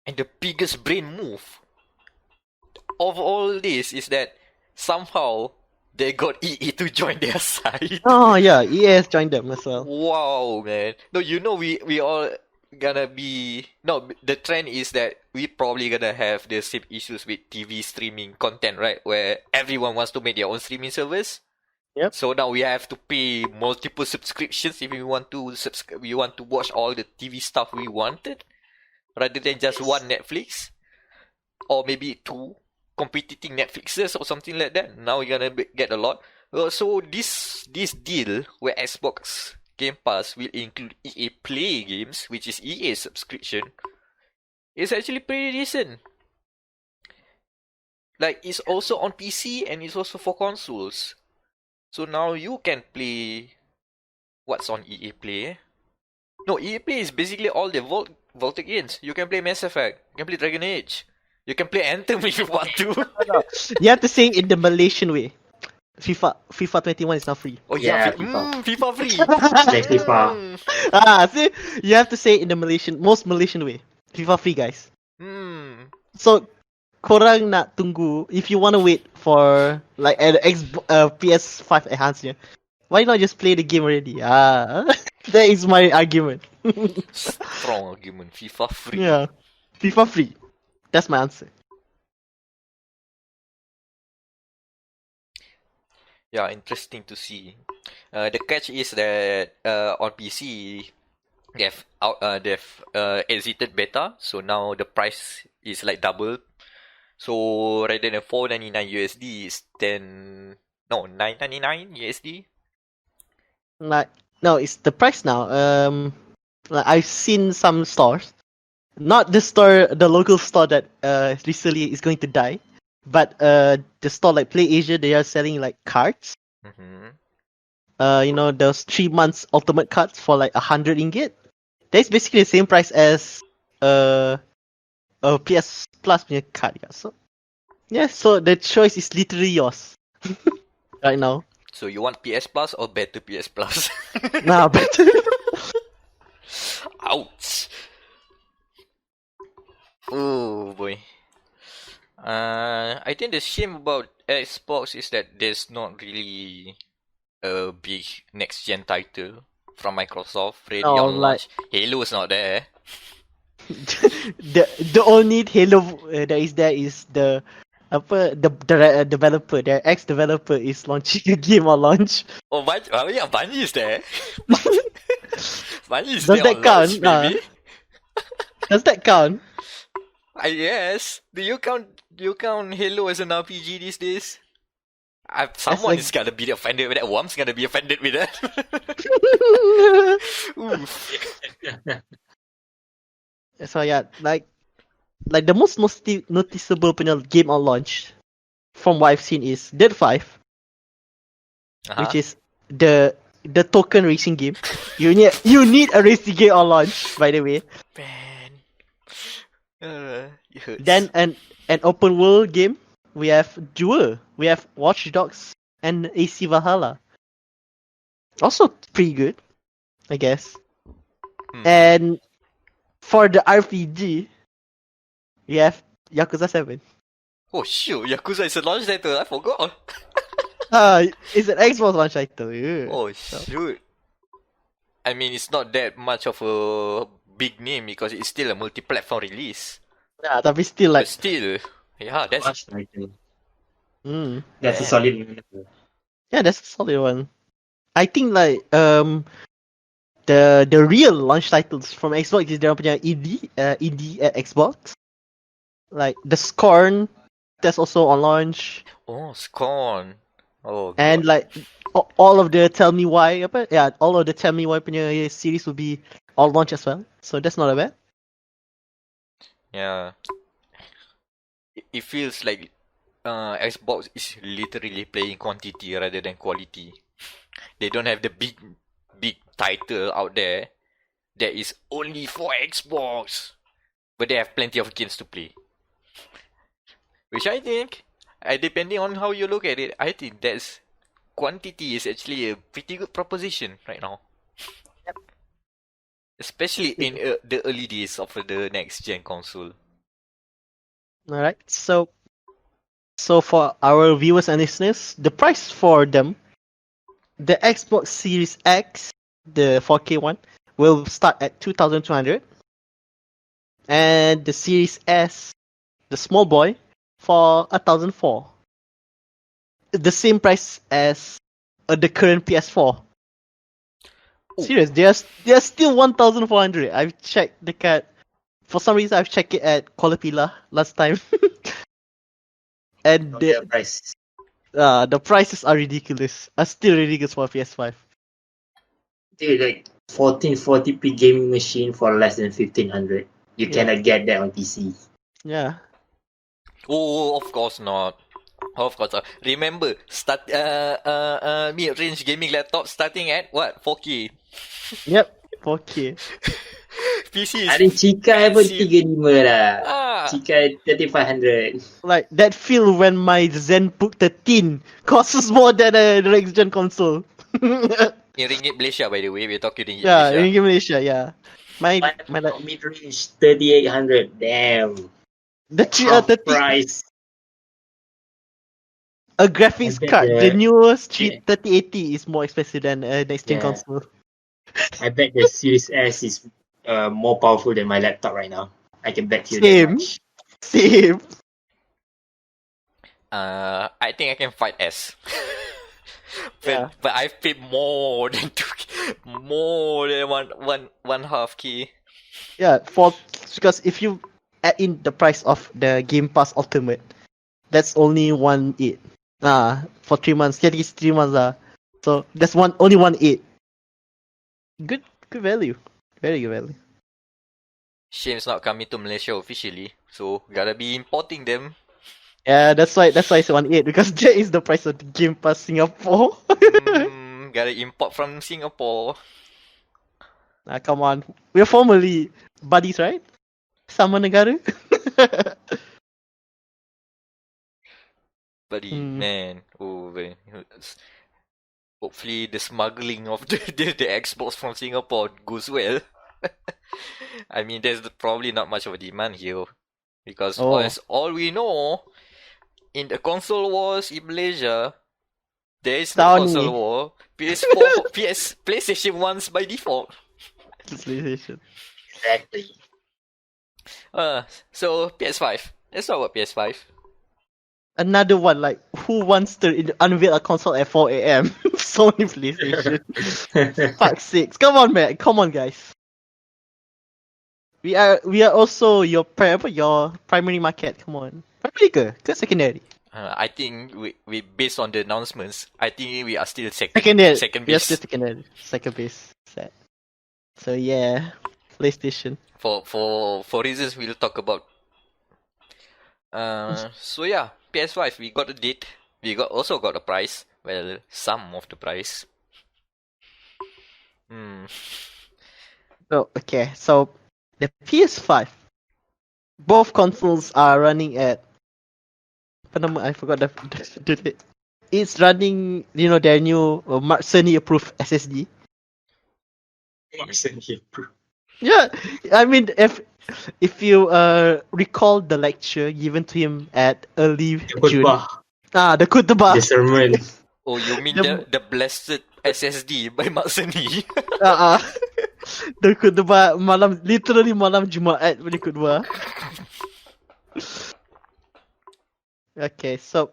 And the biggest brain move of all this is that somehow they got EA to join their side. Oh yeah, EA has joined them as well. Wow, man. No, we all gonna be... No, the trend is that we probably gonna have the same issues with TV streaming content, right? Where everyone wants to make their own streaming service. Yep. So now we have to pay multiple subscriptions if we want to watch all the TV stuff we wanted, rather than just one Netflix, or maybe two competing Netflixes or something like that. Now we're gonna get a lot. So this deal where Xbox Game Pass will include EA Play games, which is EA's subscription, is actually pretty decent. Like, it's also on PC and it's also for consoles. So now you can play what's on EA Play. No, EA Play is basically all the Vault games. You can play Mass Effect, you can play Dragon Age, you can play Anthem if you want to. You have to say it in the Malaysian way. FIFA 21 is now free. Oh yeah, Yeah, FIFA. FIFA free. Play FIFA. See, you have to say it in the most Malaysian way. FIFA free, guys. Hmm. So, korang nak tunggu if you want to wait for like an PS5 enhancement. Why not just play the game already? That is my argument. Strong argument. FIFA free. Yeah, FIFA free. That's my answer. Yeah, interesting to see. The catch is that on PC they've exited beta, so now the price is like double. So rather than $4.99 USD, it's 9.99 USD. Like, no, it's the price now. Like I've seen some stores, not the local store that recently is going to die, but the store like Play Asia, they are selling like cards. Mm-hmm. You know, those 3 months ultimate cards for like 100 ringgit. That's basically the same price as a PS Plus punya card. Yeah. So the choice is literally yours right now. So you want PS Plus or better PS Plus? Nah, better. Ouch. Oh boy. I think the shame about Xbox is that there's not really a big next gen title from Microsoft ready No, on launch. Halo's not there. the only Halo that is there is the developer, their ex-developer is launching a game on launch. Oh, yeah, Bungie is there. Bungie is Does there that on count? launch, baby. Does that count? I guess. Do you count Halo as an RPG these days? Someone is gonna be offended with that. Worm's gonna be offended with that. Oof. So yeah, like the most noticeable game on launch from what I've seen is Dead 5, which is the token racing game. You need a racing game on launch, by the way. Man. It hurts. Then an open world game. We have Duel. We have Watch Dogs and AC Valhalla. Also pretty good, I guess. And for the RPG, we have Yakuza 7. Oh shoot, Yakuza is a launch title, I forgot. It's an Xbox launch title. Yeah. Oh shoot. I mean, it's not that much of a big name because it's still a multi-platform release. Yeah, tapi still like. But still, yeah, that's Launch title. Mm. That's a solid one. Yeah, that's a solid one. I think like the real launch titles from Xbox is their punya indie at Xbox. Like the Scorn, that's also on launch. oh Scorn. Oh god. And like all of the Tell Me Why, all of the Tell Me Why punya series will be on launch as well. So that's not a bad. Yeah. It feels like Xbox is literally playing quantity rather than quality. They don't have the big title out there that is only for Xbox, but they have plenty of games to play. Which I think, depending on how you look at it, I think that's quantity is actually a pretty good proposition right now. Yep. Especially in the early days of the next gen console. Alright, so for our viewers and listeners, the price for them, the Xbox Series X, the 4K one, will start at 2,200, and the Series S, the small boy, for 1,004. The same price as the current PS4. Ooh. Serious, they're still 1,400. I've checked the card. For some reason, I've checked it at Kolapila last time. And The price. the prices are ridiculous. Are still ridiculous for PS5. Dude, like 1440p gaming machine for less than 1,500. You cannot get that on PC. Yeah. Oh, of course not. Of course not. Remember, mid-range gaming laptop starting at what? 4K. Yep. 4K. PC is Ada cikai pun 35 dah. Chikai 3500. Like that feel when my ZenBook 13 costs more than a next gen console. In Ringgit Malaysia, by the way, we're talking Ringgit Yeah, Malaysia. in Malaysia, yeah. My Mid range 3800. Damn. the Half 30 price. a graphics I bet card, the newest yeah. 3080 is more expensive than a next gen Yeah. console. I bet the Series S is more powerful than my laptop right now. I can bet you that Same. much. Same. I think I can fight S. Yeah. But I've paid more than one half key. Yeah, because if you add in the price of the Game Pass Ultimate, that's only 1.8. For 3 months. At least 3 months. So that's only 1.8. Good value. Very good value. Shame's not coming to Malaysia officially, so gotta be importing them. Yeah, that's why it's 1.8 because that is the price of the Game Pass Singapore. Gotta import from Singapore. Come on. We're formerly buddies, right? Sama negara. Buddy, man. Oh, man. Hopefully the smuggling of the Xbox from Singapore goes well. I mean, there's probably not much of a demand here. Because as all we know, in the console wars in Malaysia, there is no console war. PS4, PlayStation 1's by default. PlayStation. Exactly. So PS5. Let's talk about PS5. Another one, like, who wants to unveil a console at 4 a.m? Sony PlayStation. Fuck's sakes. Come on, man. Come on, guys. We are also your primary market. Come on. Primary ke secondary? I think we based on the announcements, I think we are still second Second base. We are still secondary. Second base. Sad. So yeah, PlayStation. For reasons we'll talk about. So yeah, PS5 we got a date. We also got a price. Well, some of the price. So the PS5. Both consoles are running at. I forgot the it's running, their new Sony approved SSD. Yeah, I mean, if you recall the lecture given to him at early June. The khutbah. The sermon. Oh, you mean the blessed SSD by Mak Seni? The khutbah literally malam Jumaat punya khutbah. Okay, so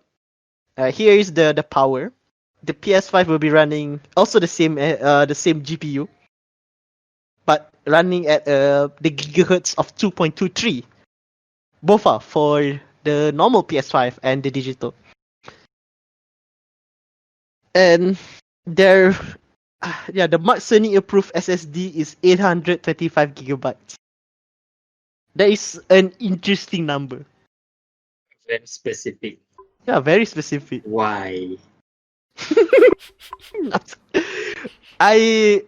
here is the power. The PS5 will be running also the same GPU, but running at the gigahertz of 2.23. Both are for the normal PS5 and the digital. And the Mark Cerny approved SSD is 825 gigabytes. That is an interesting number. Very specific. Yeah, very specific. Why? I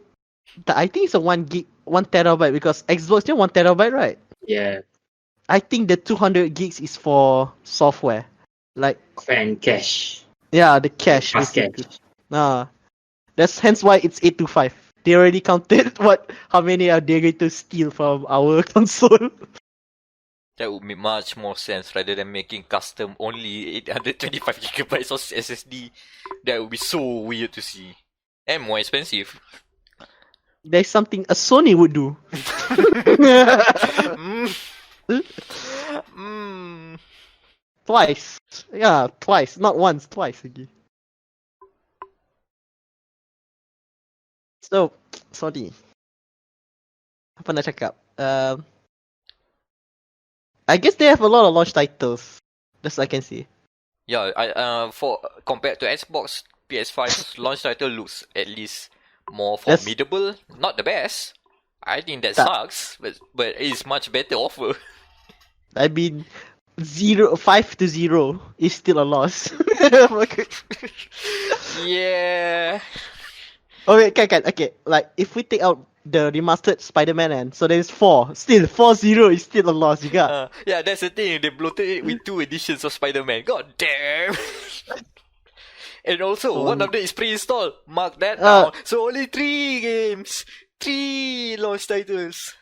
think it's a 1 terabyte because Xbox is 1 terabyte, right? Yeah. I think the 200 gigs is for software, like and cache. Yeah, the cache. Fast cache. That's hence why it's 825. They already counted how many are they going to steal from our console. That would make much more sense rather than making custom only 825 gigabytes of SSD. That would be so weird to see. And more expensive. There's something a Sony would do. Twice. Yeah, twice. Not once, twice again. So, Sony. Apa nak cakap? I guess they have a lot of launch titles. That's all I can see. Yeah, for compared to Xbox, PS5's launch title looks at least more formidable. Not the best. I think that sucks, but it's much better offer. I mean, 5-0 is still a loss. Yeah. Okay. Like if we take out the remastered Spider-Man, and so there's 4. Still 4-0 is still a loss juga. Yeah, that's the thing. They bloated it with 2 editions of Spider-Man. God damn. And also, So one of them is pre-installed. Mark that down. So only 3 games. 3 launch titles.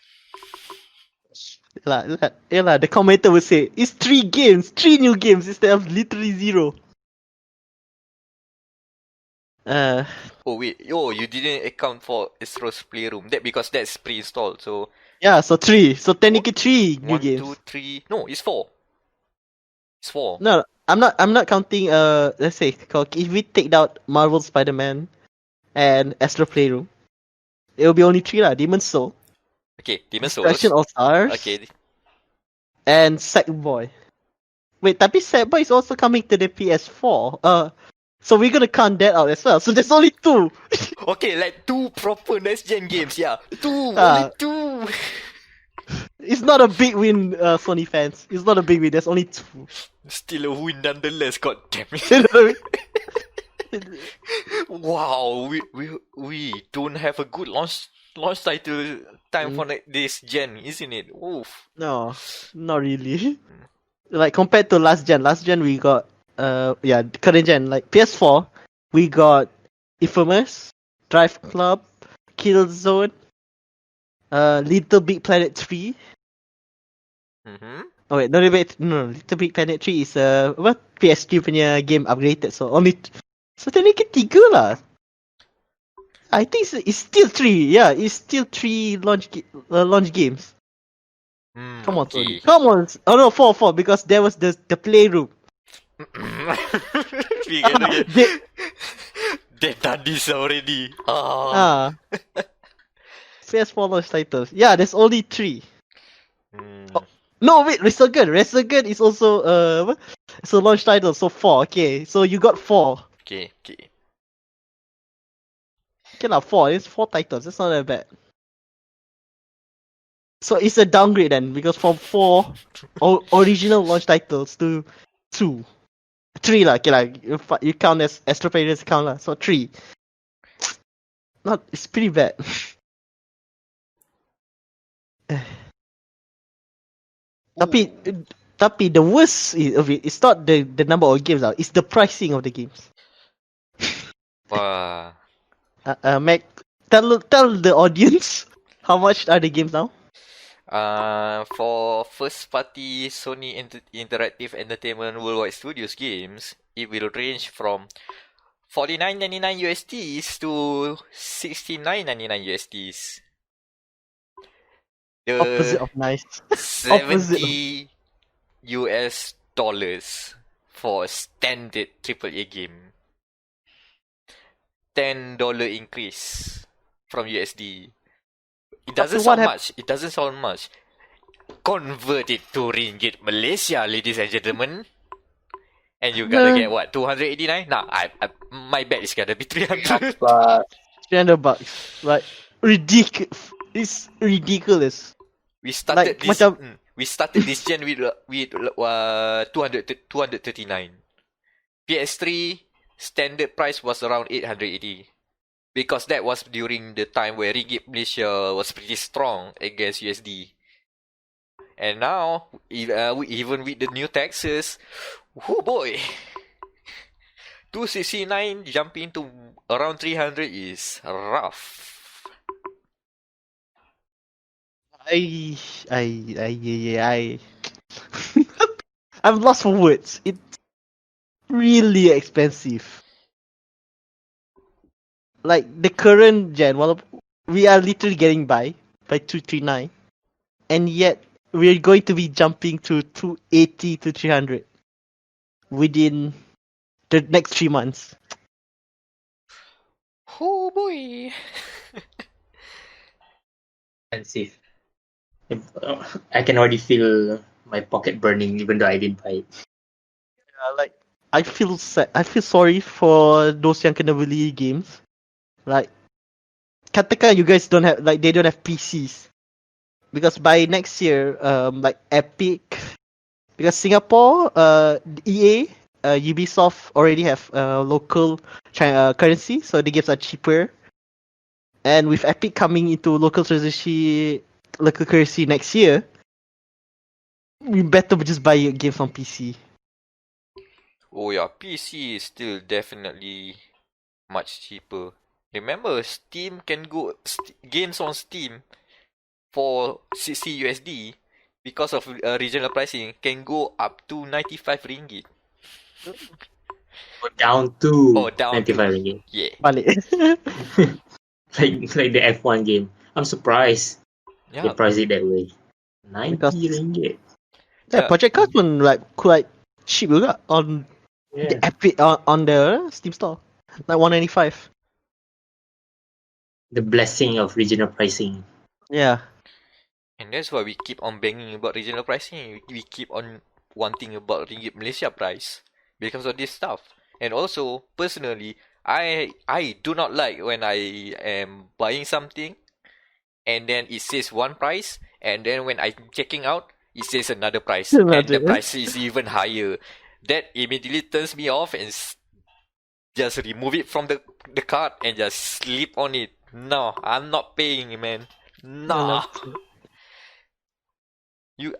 The commenter would say it's 3 games, 3 new games instead of literally 0. Oh wait, you didn't account for Astro's Playroom. That because that's pre-installed. So Yeah, so 3. So technically 3 new 1, games. 2, 3. No, it's 4. It's 4. No, I'm not counting. Let's say if we take out Marvel Spider-Man and Astro Playroom, it will be only 3 lah. Demon's Soul, Okay, Demon's Souls. Destruction All Stars, Okay. and Sackboy. Wait, tapi Sackboy is also coming to the PS4. So we're gonna count that out as well. So there's only 2. Okay, like 2 proper next gen games. Yeah, 2. Ah. Only 2. It's not a big win, Sony fans. It's not a big win. There's only 2. Still a win nonetheless. God damn it. You know what I mean? Wow, we don't have a good launch title time for this gen, isn't it? Oof. No, not really. Like compared to last gen we got current gen, like PS4, we got Infamous, Drive Club, Killzone, Little Big Planet 3. Mm-hmm. Oh wait, no, Little Big Planet 3 is PS3 punya game upgraded, so technically 3 lah. I think it's still 3. Yeah, it's still 3 launch games. Come on, okay. Sony. Come on. Oh no, 4 because there was the Playroom. We gotta get... They've done this already. PS4 launch titles. Yeah, there's only 3. Mm. Oh, no, wait, Resurgent. Resurgent is also it's a launch title, so 4. Okay, so you got 4. Okay. Okay lah, 4. It's 4 titles. That's not that bad. So it's a downgrade then, because from 4 original launch titles to 2. 3 lah, okay lah. You count as Astro Playroom's count lah. So 3. It's pretty bad. Tapi the worst of it, it's not the number of games lah. It's the pricing of the games. Wow. Meck, tell the audience how much are the games now? For first party Sony Interactive Entertainment Worldwide Studios games, it will range from $49.99 USDs to $69.99 USDs. The Opposite of nice. $70 US for a standard AAA game. $10 increase from USD. It doesn't sound much. Convert it to ringgit Malaysia, ladies and gentlemen. And you gotta get what? 289? Nah, my bet is gonna be 300. $300. Like ridiculous. It's ridiculous. We started like, this gen with 239. PS3 standard price was around 880. Because that was during the time where ringgit Malaysia was pretty strong against USD. And now, even with the new taxes, oh boy, 269 jumping to around 300 is rough. I'm lost for words. It's really expensive. Like the current gen, we are literally getting by 239, and yet we're going to be jumping to 280 to 300 within the next 3 months. Oh boy. Expensive. I can already feel my pocket burning even though I didn't buy it. Like I feel sad. I feel sorry for those yang kena beli games. Like katakan you guys don't have, like, they don't have PCs, because by next year, like Epic, because Singapore, EA, Ubisoft already have local China currency, so the games are cheaper. And with Epic coming into local currency next year, we better just buy games on PC. Oh yeah, PC is still definitely much cheaper. Remember, Steam can go games on Steam for 60 USD because of regional pricing can go up to 95 ringgit. Go down to Oh, down 95 to ringgit. yeah. Balik. like the F1 game. I'm surprised they Yeah, price it that way. 90 Because ringgit. yeah. Project Cars pun like quite cheap juga on the Yeah. Epic on the Steam store. Like 195. The blessing of regional pricing. Yeah. And that's why we keep on banging about regional pricing. We keep on wanting about ringgit Malaysia price because of this stuff. And also, personally, I do not like when I am buying something and then it says one price, and then when I'm checking out, it says another price, and the price is even higher. That immediately turns me off and just remove it from the cart and just sleep on it. No, I'm not paying, man. No.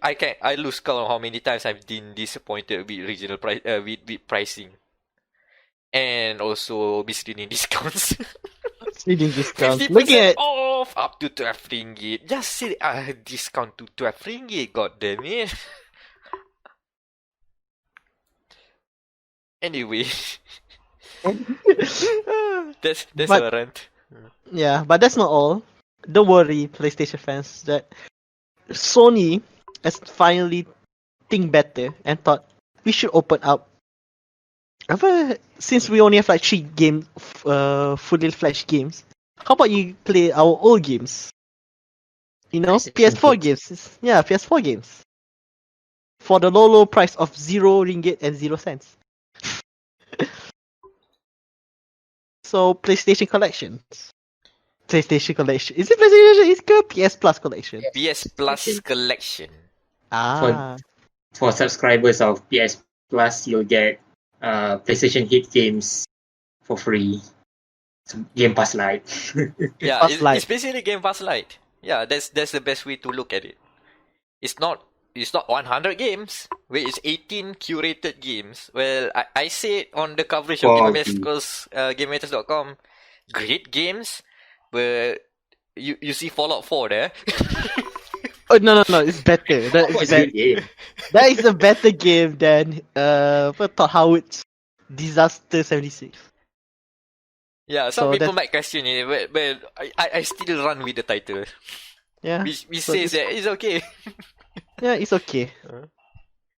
I lose count how many times I've been disappointed with regional price with pricing. And also misleading discounts. Misleading discounts. 50% off up to 12 ringgit. Just say discount to 12 ringgit. God damn it. Anyway. that's a rant. Yeah, but that's not all. Don't worry, PlayStation fans, that Sony has finally think better and thought we should open up. Since we only have like 3 games, fully fledged games, how about you play our old games? You know, PS4 games. Yeah, PS4 games. For the low price of 0 ringgit and 0 cents. So, PlayStation Collections. PlayStation Collection. Is it PlayStation? It's called PS Plus Collection. PS Plus Collection. For subscribers of PS Plus, you'll get PlayStation Hit games for free. It's Game Pass Lite. Yeah, it's basically Game Pass Lite. Yeah, that's the best way to look at it. It's not 100 games. Wait, it's 18 curated games. Well, I say it on the coverage of GameMaters.com. Great games, but you see Fallout 4 there. Oh no, it's better. That is a better game than Todd Howard's Disaster 76. Yeah, some people might question it, but I still run with the title. Yeah. We say that it's okay. Yeah, it's okay.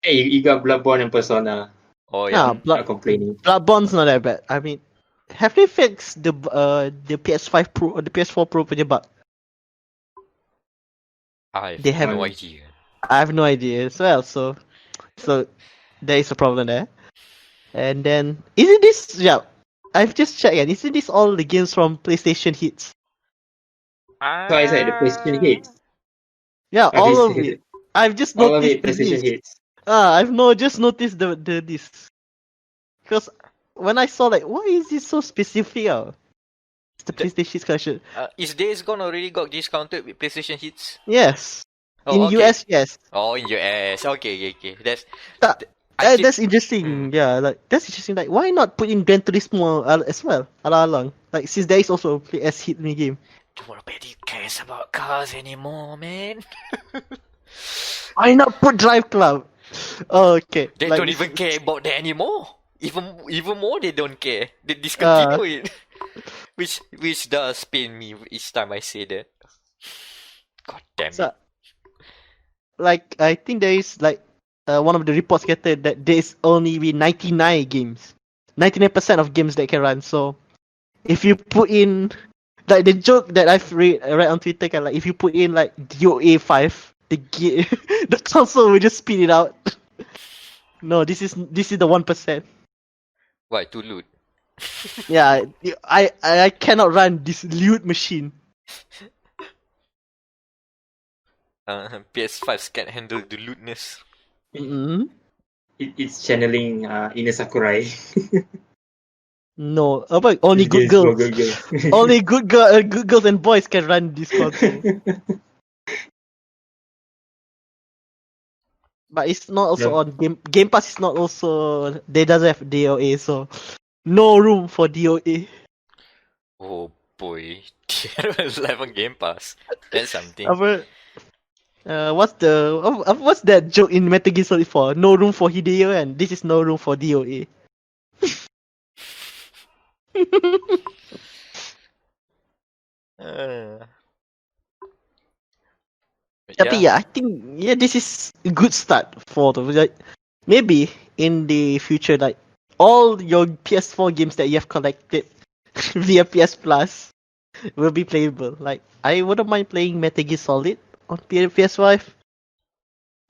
Hey, you got Bloodborne and Persona. Oh yeah. Not complaining. Bloodborne's not that bad. I mean, have they fixed the PS5 Pro or the PS4 Pro punya bug? I have no idea. I have no idea as well. So there is a problem there. And then isn't this? Yeah, I've just checked. And isn't this all the games from PlayStation Hits? So I said the PlayStation Hits. Yeah, all of it. I've just noticed all of it PlayStation Hits. I've just noticed the this. Because when I saw like, why is this so specific? It's the PlayStation Hits collection. Is Days Gone already got discounted with PlayStation Hits? Yes. Oh, in US, yes. Oh, in US. Okay. That's interesting. Yeah, like that's interesting. Like, why not put in Gran Turismo as well? Along. Like, since there is also a PS Hit mini game. Nobody cares about cars anymore, man. Why not put Drive Club? Oh, okay. They don't even care about that anymore. Even more, they don't care. They discontinue it, which does pain me each time I say that. God damn it! Like, I think there is like one of the reports stated that there is only 99 games, 99% of games that can run. So if you put in like the joke that I've read on Twitter, like if you put in like DOA 5, the console will just spit it out. No, this is the 1%. Why, to loot? Yeah, I cannot run this loot machine. PS5 can't handle the lootness. Mm-hmm. It's channeling Ina Sakurai. No, but only good This game's for girls. good girls. Only good girls and boys can run this console. But it's not also No. on Game Pass. Is not also. They doesn't have DOA, so no room for DOA. Oh boy. Live on Game Pass. That's something. What's that joke in Metal Gear Solid 4? No room for Hideo, and this is no room for DOA. Uh, Tapi yeah, I think this is a good start for the like, maybe in the future, like all your PS4 games that you have collected via PS Plus will be playable. Like I wouldn't mind playing Metal Gear Solid on PS5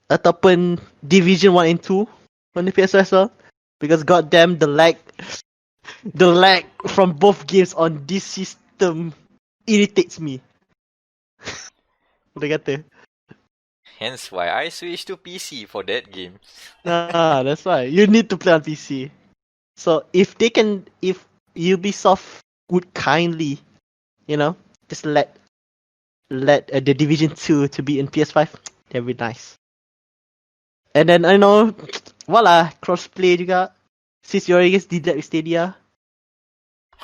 ataupun Division 1 and 2 on the PS5 as well. Because goddamn the lag from both games on this system irritates me. Boleh kata. hence why I switched to PC for that game. That's why. You need to play on PC. So if Ubisoft would kindly, just let the Division 2 to be in PS5, that'd be nice. And then I know, voila, crossplay juga. Since you already did that with Stadia.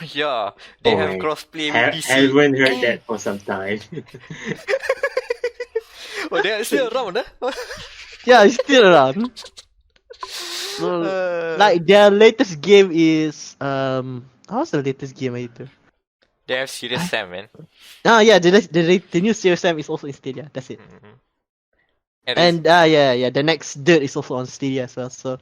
Yeah, they have crossplay with PC. Haven't heard that for some time. Oh, they are still around, huh? Yeah, it's still around. So, like their latest game is how's the latest game I do? They have Serious Sam, man. Yeah, the new Serious Sam is also in Stadia. That's it. Mm-hmm. And the next Dirt is also on Stadia as well. So,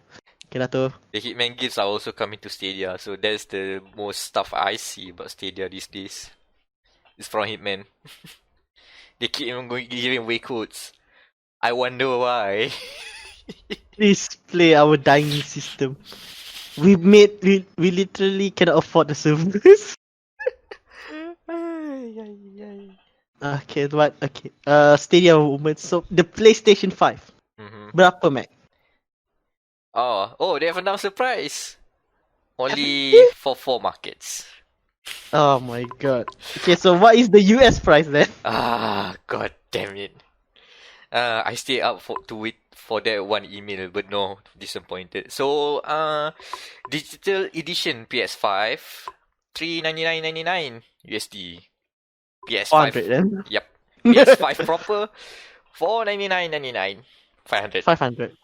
kena tu. The Hitman games are also coming to Stadia, so that's the most stuff I see about Stadia these days. It's from Hitman. They keep even giving away codes. I wonder why. Please play our dying system. We literally cannot afford the servers. Okay. Stadia movement. So the PlayStation 5. Mm-hmm. Berapa, Mac? Oh, they have announced a price. Only for 4 markets. Oh my god. Okay, so what is the US price then? God damn it. I stay up to wait for that one email, but no, disappointed. So, digital edition PS5, $399.99 USD. PS5. 400 then? Yep. PS5 proper, $499.99. 500. 500.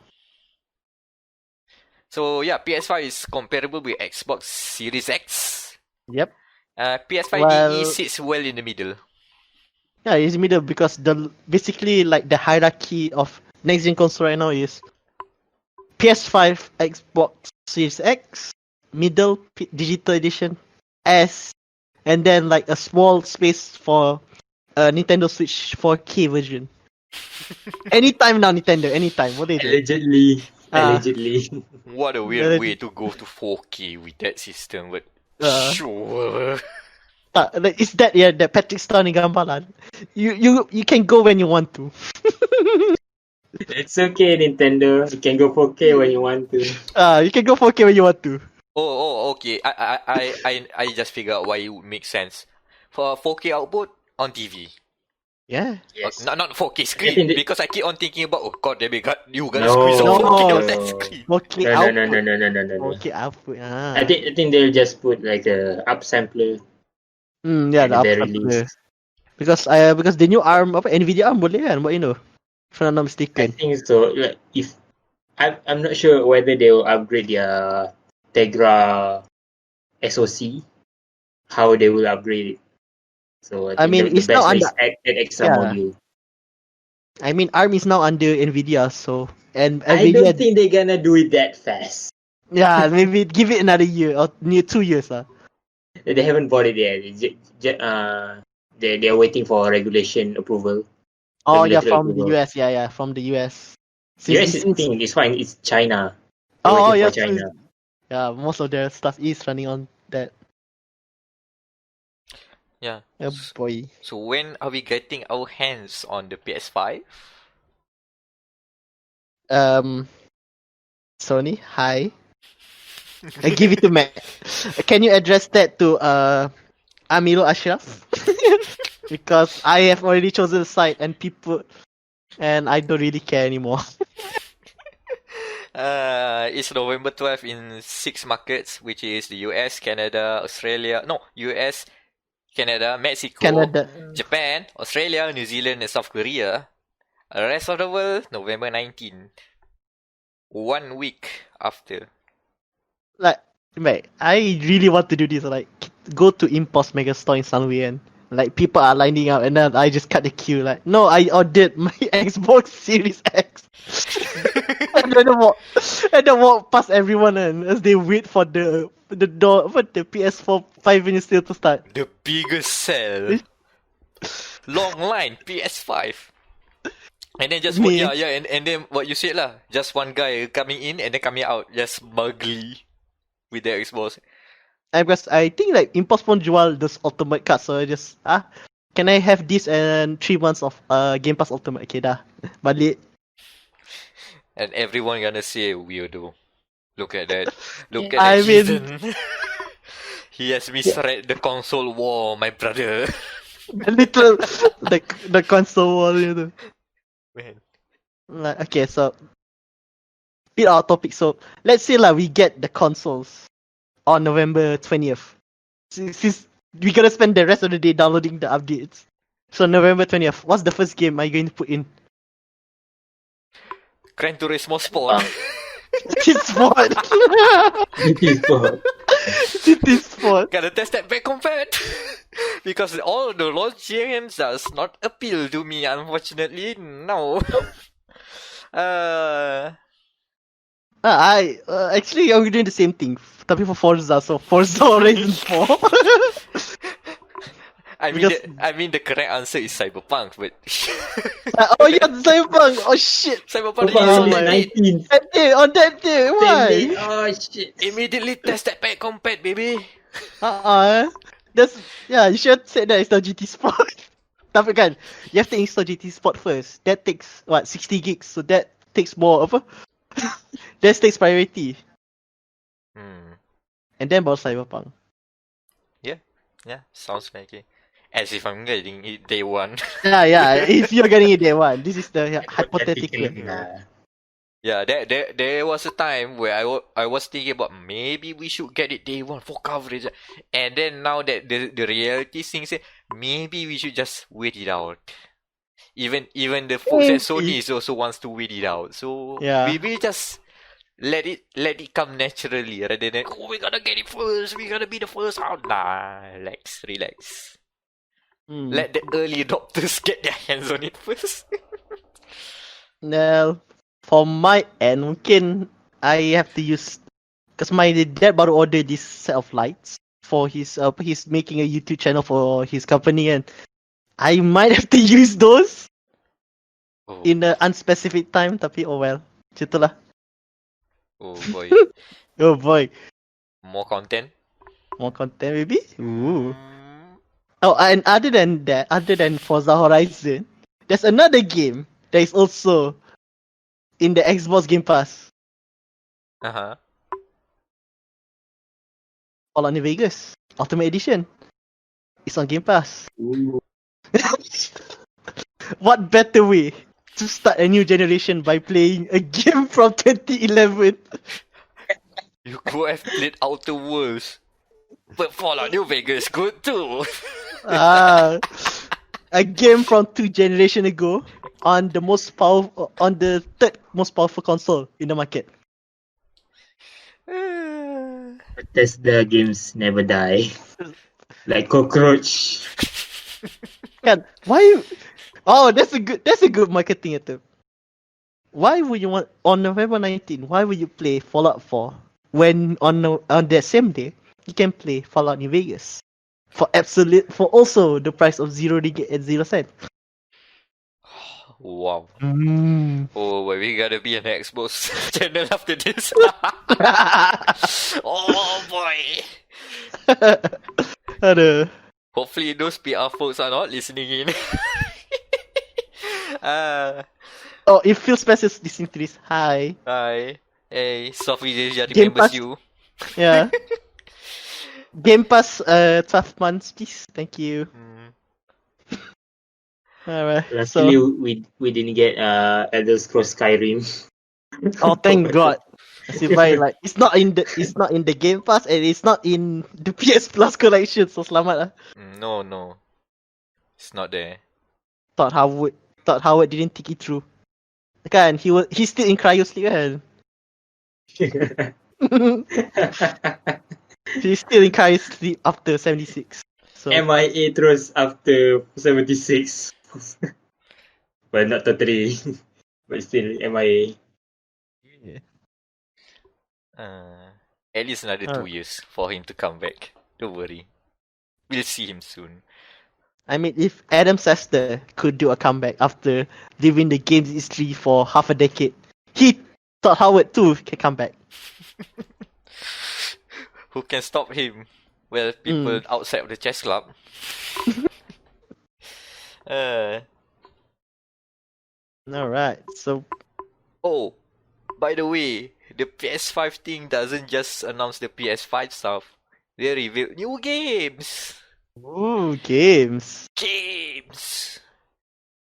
So yeah, PS5 is comparable with Xbox Series X. Yep. PS5 DE sits well in the middle. Yeah, it's middle because basically like the hierarchy of next gen console right now is PS5, Xbox Series X, middle digital edition, S, and then like a small space for Nintendo Switch 4K version. Anytime now, Nintendo. Anytime. What they do? Allegedly. What a weird way to go to 4K with that system, but sure. Is that that Patrick Star ni gambaran? You can go when you want to. It's okay, Nintendo. You can go 4K when you want to. You can go 4K when you want to. Okay. I just figured out why it would make sense. For 4K output on TV. Yeah. Yes. Not 4K screen, because I keep on thinking about, oh god damn it, you gotta No. squeeze out 4K on No. that screen. 4K No. output. 4K output. I think they'll just put like a upsampler. Yeah, the very upsampler. least. Because the new ARM Nvidia ARM boleh kan, buat if I'm not I mistaken. think so. Like, if I'm not sure whether they will upgrade their Tegra SoC, how they will upgrade it. So I think the it's now best way under. is add extra module. I mean, ARM is now under Nvidia, so and I Nvidia. don't think they're gonna do it that fast. Yeah, maybe give it another year or 2 years lah. They haven't bought it yet. They're waiting for regulation approval. Oh yeah, Regulatory from approval. the US. Yeah, from the US. US thing is fine. It's China. Oh Waiting yeah, for China. Yeah, most of their stuff is running on that. Yeah. Oh boy. So when are we getting our hands on the PS5? Sony, hi. I give it to Meck. Can you address that to Amilo Ashraf? Because I have already chosen the side and I don't really care anymore. It's November 12th in 6 markets, which is the US, Canada, Australia. No, US, Canada, Mexico, Canada. Japan, Australia, New Zealand, and South Korea. The rest of the world, November 19. 1 week after. Like, Meck, I really want to do this. Like, go to Impulse Megastore in San Luis. Like, people are lining up, and then I just cut the queue. Like, no, I ordered my Xbox Series X. and then walk past everyone as they wait for the door for the PS4 5-minute sale to start. The biggest sale. Long line, PS5. And then just Me. and then what you said lah, just one guy coming in and then coming out, just smugly with the Xbox. Because I think like Impulse pun jual those ultimate cards, so I just can I have this and 3 months of Game Pass Ultimate? Okay dah, balik. And everyone gonna say weirdo. Look at that. Look at I that mean- heathen. He has misread the console war, my brother. The little the console wall, you know. Man. Like, okay, so bit out of topic. So let's say like we get the consoles on November 20th. Since we're gonna spend the rest of the day downloading the updates. So November 20th, what's the first game are you going to put in? Gran Turismo Sport. This sport. It is for This sport. Gotta test that back compat. Because all the launch games does not appeal to me, unfortunately. No. I actually I'm doing the same thing. Tapi for Forza, so Forza Horizon 4. I mean the correct answer is Cyberpunk, but Oh yeah, Cyberpunk. Oh shit. Cyberpunk Oh is my- 19. That day, on that day, why? Oh shit. immediately test that back compat, baby. That's you should have said that install GT Sport. Tapi kan, you have to install GT Sport first. That takes 60 gigs, so that takes more apa? That takes priority. And then baru Cyberpunk. Yeah, sounds like it. As if I'm getting it day one. Yeah, if you're getting it day one. This is the hypothetical. Yeah, there was a time where I was thinking about maybe we should get it day one for coverage, and then now that the reality sinks in, maybe we should just wait it out. Even the folks at Sony also wants to wait it out, so Yeah. we just let it come naturally rather than we gotta get it first, we gotta be the first out. Nah, relax. Let the early adopters get their hands on it first. Well, for my end, mungkin I have to use because my dad baru order this set of lights for his he's making a YouTube channel for his company, and I might have to use those in an unspecific time. Tapi oh well, macam tu lah. Oh boy, Oh boy, more content. more content maybe. Ooh. Oh, and other than Forza Horizon, there's another game that is also in the Xbox Game Pass. Fallout New Vegas Ultimate Edition. It's on Game Pass. Ooh. What better way to start a new generation by playing a game from 2011? You could have played Outer Worlds, but Fallout New Vegas good too. A game from 2 generations ago on the third most powerful console in the market. Bethesda games never die. Like cockroach. Kan? Why? Oh, that's a good marketing item. Why would you want on November 19? Why would you play Fallout 4 when on that same day you can play Fallout New Vegas for also the price of RM0 and 0 cent? Wow. Oh, well, we gotta be an Xbox channel after this. Oh boy. Aduh. Hopefully those PR folks are not listening in. Oh, it feels special listening to this. Hi. Hi. Hey, Southeast Asia Game remembers Pass. you. Yeah. Game Pass 12 months, please. Thank you. Alright. Luckily, So we didn't get Elder Scrolls Skyrim. thank God. As if it's not in the Game Pass and it's not in the PS Plus collection, so selamat lah. No. It's not there. Thought Howard didn't think it through. Kan, he's still in cryo sleep kan. He's still in cryo sleep after 76. So MIA terus after 76. Well, not totally, but still MIA. At least another 2 years for him to come back. Don't worry. We'll see him soon. I mean, if Adam Sester could do a comeback after leaving the games industry for half a decade, he thought Howard too can come back. Who can stop him? Well, people outside of the chess club. Alright, so... Oh, by the way, the PS5 thing doesn't just announce the PS5 stuff. They reveal new games. Ooh, games. Games.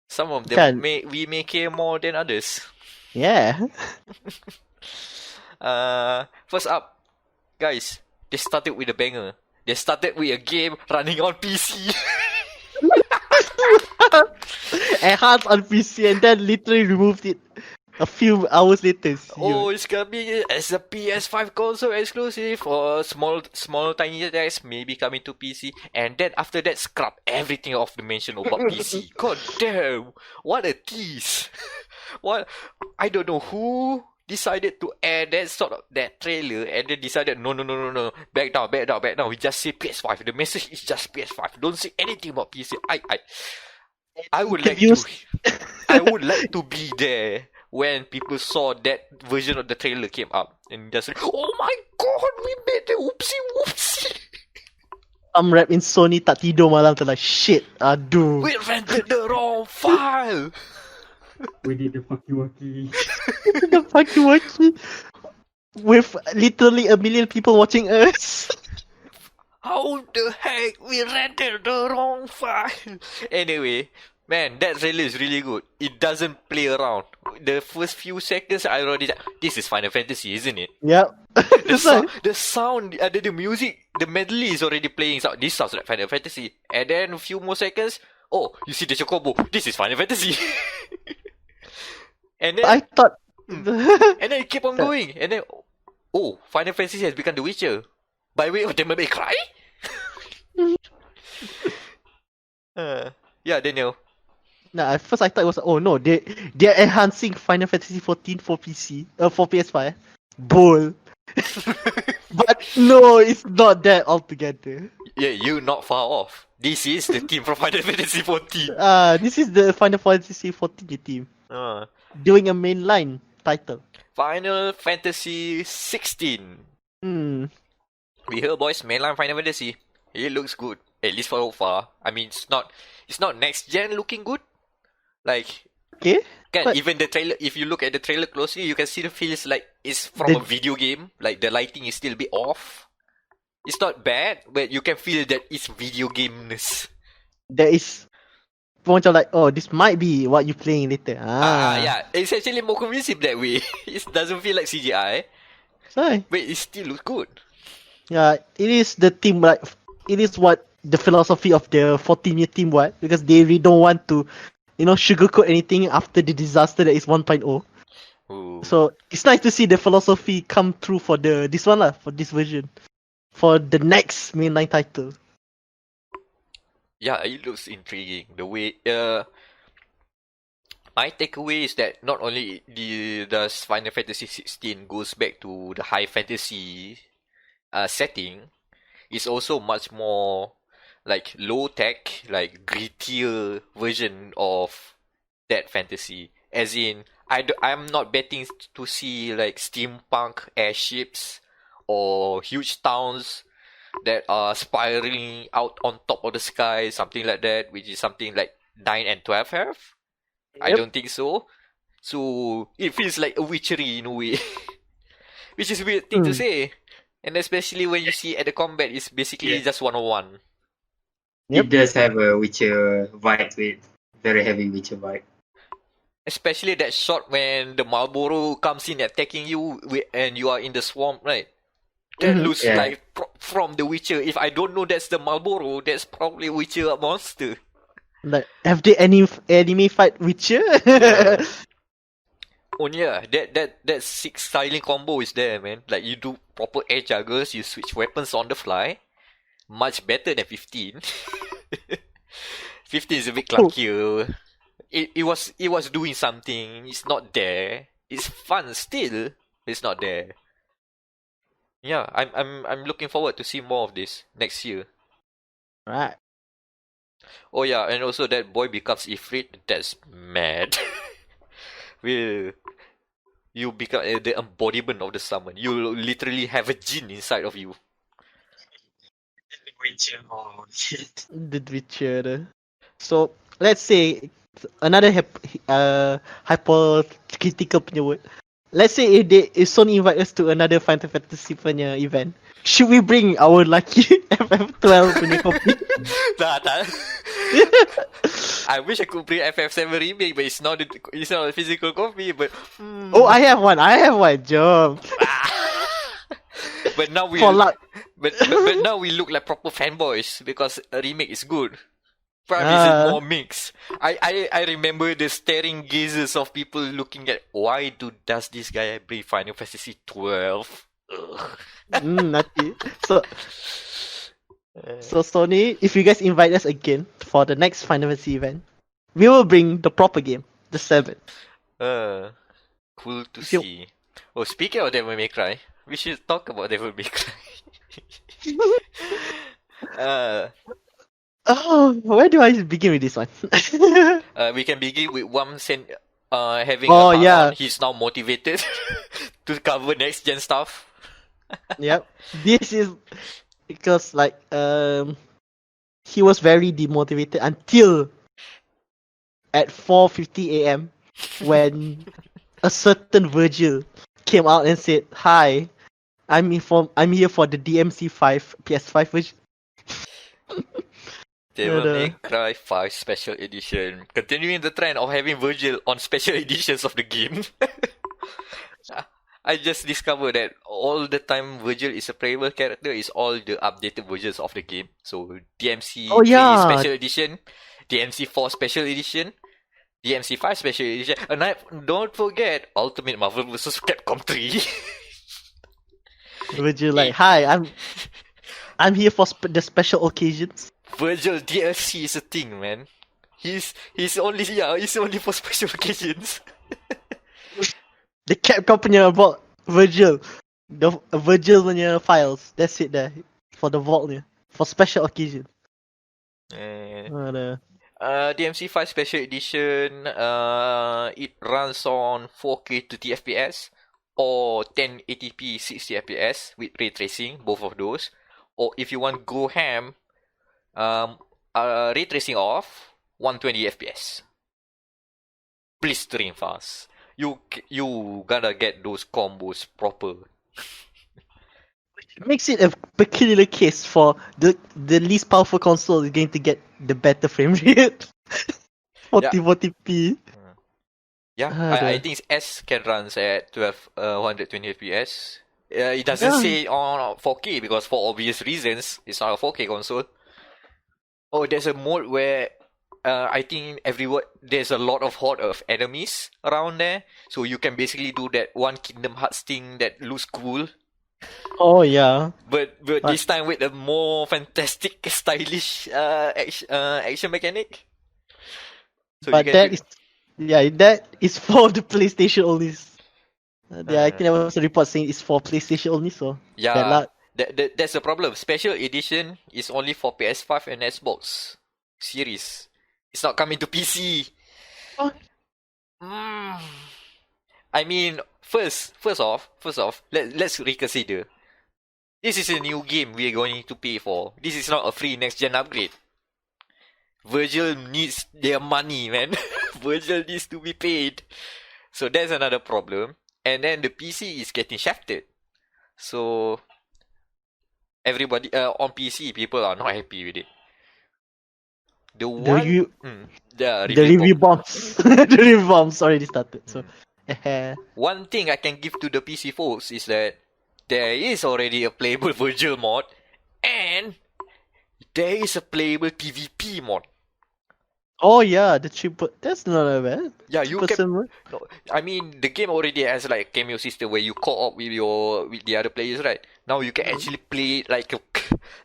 Some of them we may care more than others. Yeah. First up, guys, they started with a banger. They started with a game running on PC. Enhanced on PC and then literally removed it a few hours later. Oh, it's coming as a PS5 console exclusive for small tiny attacks, maybe coming to PC, and then after that scrap everything off the mention about PC. God damn, what a tease! What, I don't know who decided to air that trailer and then decided no, back down. We just say PS5. The message is just PS5. Don't say anything about PC. I would like to be there when people saw that version of the trailer came up and just like, oh my god, we made the whoopsie. Some rap in Sony tak tidur malam tu like, shit, aduh. We rented the wrong file. We did the fucky-wucky. The fucky-wucky. With literally 1 million people watching us. How the heck we rented the wrong file? Anyway, man, that trailer is really good. It doesn't play around. The first few seconds, I already said, this is Final Fantasy, isn't it? Yep. The sound, the music, the medley is already playing. So this sounds like Final Fantasy. And then a few more seconds, oh, you see the Chocobo. This is Final Fantasy. And then I thought... and then it keep on going. And then, oh, Final Fantasy has become The Witcher. By way of Devil May Cry? Yeah, Daniel. Nah, at first I thought it was, oh no, they're enhancing Final Fantasy 14 for PC, for PS5. Bull. But no, it's not that altogether. Yeah, you're not far off. This is the team from Final Fantasy 14. This is the Final Fantasy 14 team. Doing a mainline title. Final Fantasy 16. We heard, boys, mainline Final Fantasy. It looks good, at least for so far. I mean, it's not next gen looking good. Like, okay, even the trailer, if you look at the trailer closely, you can see the feels like it's from a video game. Like the lighting is still a bit off. It's not bad, but you can feel that it's video gameness. There is point of like, oh, this might be what you're playing later. Yeah, it's actually more convincing that way. It doesn't feel like CGI. Sorry. But it still looks good. Yeah, it is the team, like, it is what the philosophy of the 14-year team was, because they really don't want to, sugarcoat anything after the disaster that is 1.0. Ooh. So it's nice to see the philosophy come through for this one lah, for this version, for the next mainline title. Yeah, it looks intriguing. The way my takeaway is that not only does Final Fantasy 16 goes back to the high fantasy setting, it's also much more like low tech, like grittier version of that fantasy. As in, I'm not betting to see like steampunk airships or huge towns that are spiraling out on top of the sky, something like that, which is something like 9 and 12 have. Yep. I don't think so. So it feels like a witchery in a way, which is a weird thing to say. And especially when you see at the combat, it's basically just 101. Yep. It does have a Witcher vibe with very heavy Witcher vibe. Especially that shot when the Marlboro comes in attacking you and you are in the swamp, right? That looks like from the Witcher. If I don't know that's the Marlboro, that's probably Witcher monster. Like, have they anime fight Witcher? Oh yeah, that 6 styling combo is there, man. Like you do proper air juggles, you switch weapons on the fly. Much better than 15. 15 is a bit clunkier. It was doing something. It's not there. It's fun still. It's not there. Yeah, I'm looking forward to see more of this next year. Right. Oh yeah, and also that boy becomes Ifrit. That's mad. Will you become the embodiment of the summon? You literally have a djinn inside of you. Witcher, oh shit. The Witcher. So let's say another hypothetical punya word. Let's say if Sony invite us to another Final Fantasy punya event, should we bring our lucky FF12 punya copy? Tak. I wish I could bring FF7 remake, but it's not a physical copy. But Oh, I have one. Jom. But now we For luck. but now we look like proper fanboys because a remake is good. Probably is more mixed. I remember the staring gazes of people looking at why does this guy bring Final Fantasy 12? Nati. So Sony, if you guys invite us again for the next Final Fantasy event, we will bring the proper game, the 7. Cool to see. Oh, speaking of Devil May Cry, we should talk about Devil May Cry. Oh, where do I begin with this one? We can begin with Wam having Oh, a yeah. on. He's now motivated to cover next gen stuff. Yep. This is because he was very demotivated until at 4:50 a.m. when a certain Vergil came out and said, "Hi, I'm here for the DMC5 PS5 version." Devil May Cry 5 Special Edition, continuing the trend of having Vergil on special editions of the game. I just discovered that all the time Vergil is a playable character is all the updated versions of the game. So DMC 3 Special Edition, DMC 4 Special Edition, DMC 5 Special Edition, and don't forget Ultimate Marvel vs. Capcom 3. Vergil like, "Hi, I'm here for the special occasions." Vergil DLC is a thing, man. He's only for special occasions. The Capcom punya vault Vergil. The Vergil punya files. That's it there. For the vault nya. For special occasion. DMC 5 Special Edition, it runs on 4K 30 FPS or 1080p 60 FPS with ray tracing, both of those. Or if you want go ham, ray tracing off, 120 FPS. Blistering fast. You gotta get those combos proper. Makes it a peculiar case for the least powerful console is going to get the better frame rate. 40p. Yeah, I think S can run at 120 FPS. It doesn't say on 4K because for obvious reasons, it's not a 4K console. Oh, there's a mode where I think there's a lot of horde of enemies around there, so you can basically do that one Kingdom Hearts thing that looks cool. Oh yeah. But this time with a more fantastic, stylish action mechanic. So that is for the PlayStation only. I think there was a report saying it's for PlayStation only. So yeah, that's the problem. Special edition is only for PS5 and Xbox Series. It's not coming to PC. Oh. I mean, first off, let's reconsider. This is a new game we are going to pay for. This is not a free next gen upgrade. Vergil needs their money, man. Vergil needs to be paid. So that's another problem. And then the PC is getting shafted. So everybody on PC, people are not happy with it. The The one, review, the the review review bomb. bombs, the review bombs already started. So, One thing I can give to the PC folks is that there is already a playable Vergil mod, and there is a playable PvP mod. oh yeah, the triple. That's not a bad. Yeah, you 2% can. more. No, I mean, the game already has like a cameo system where you co-op with the other players, right? Now you can actually play it like a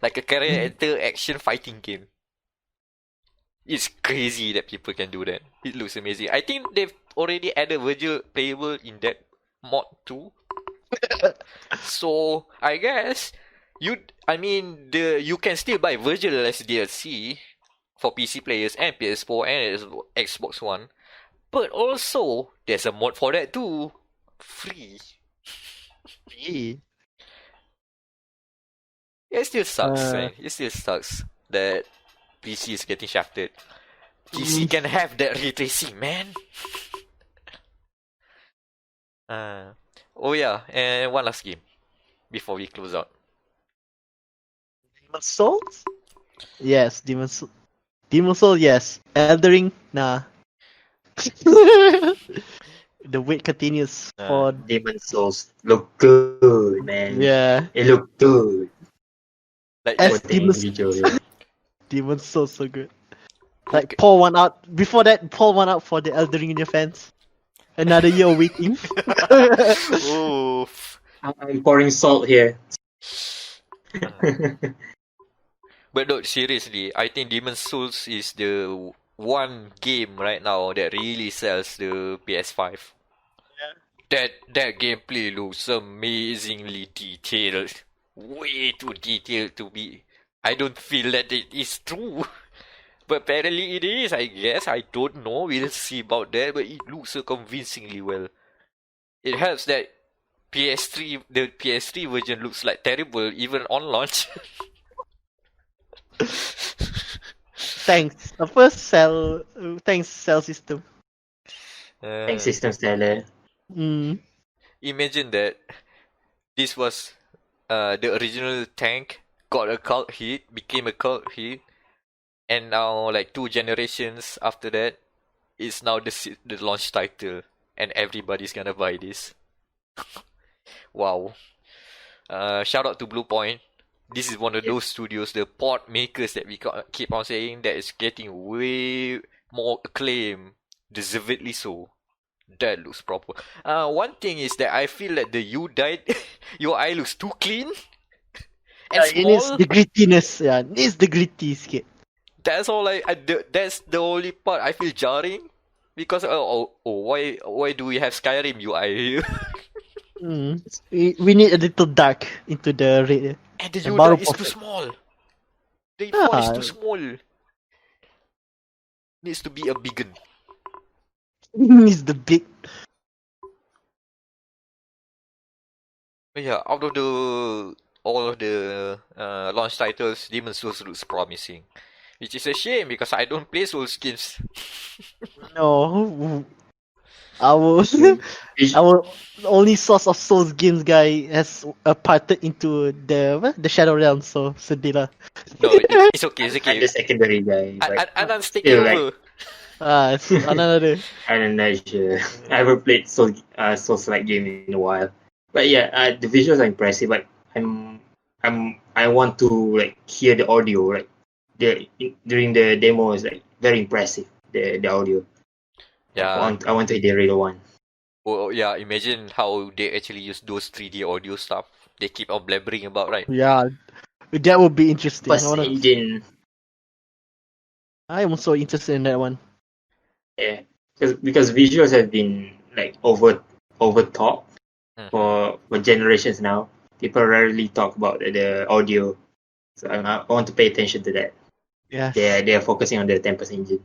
like a character action fighting game. It's crazy that people can do that. It looks amazing. I think they've already added Vergil playable in that mod too. So I guess you can still buy Vergil as DLC for PC players and PS4 and Xbox One. But also there's a mod for that too. Free. Yeah. It still sucks, man. It still sucks that PC is getting shafted. PC can have that ray tracing, man. Oh yeah, and one last game before we close out. Demon Souls? Yes, Demon Souls. Demon Souls, yes. Eldering, nah. The wait continues for. Demon Souls look good, man. Yeah. It look good. Like As What the Demon, individual, yeah. Demon Souls so good. Like pour one out. Before that, pour one out for the Eldering in your fans. Another year waiting. Oof. I'm pouring salt here. But no, seriously, I think Demon Souls is the one game right now that really sells the PS5. That gameplay looks amazingly detailed. Way too detailed to be. I don't feel that it is true. But apparently it is, I guess. I don't know. We'll see about that. But it looks so convincingly well. It helps that the PS3 version looks like terrible even on launch. Thanks. Thanks cell system. Thanks, system seller. Imagine that this was the original tank got a cult hit, became a cult hit, and now like 2 generations after that, it's now the launch title, and everybody's gonna buy this. Wow. Shout out to Blue Point. This is one of those studios, the port makers that we keep on saying that is getting way more acclaim, deservedly so. That looks proper. One thing is that I feel that the UI looks too clean and It needs small. the grittiness. Yeah, it needs the gritty skit. That's all that's the only part I feel jarring. Because why do we have Skyrim UI? We need a little dark into the red. And the The UI bottom is of too it. small. The font is Ah. too small. Needs to be a big one. Needs the big. But yeah, out of all of the launch titles, Demon Souls looks promising. Which is a shame because I don't play Souls games. No. Our only source of Souls games guy has parted into the Shadow Realm, so sedih lah. No, it's okay, it's I'm okay. the secondary guy. But Anand's taking still, over. It's another. I'm not sure. I haven't played Souls-like game in a while. But yeah, the visuals are impressive. But I want to like hear the audio. Like during the demo is like very impressive. The audio. Yeah. I want to hear the real one. Oh yeah, imagine how they actually use those 3D audio stuff. They keep on blabbering about, right? Yeah, that would be interesting. Plus engine. I am so interested in that one. Yeah, because visuals have been like over top for generations now. People rarely talk about the audio, so I want to pay attention to that. Yes. They are focusing on the Tempest engine.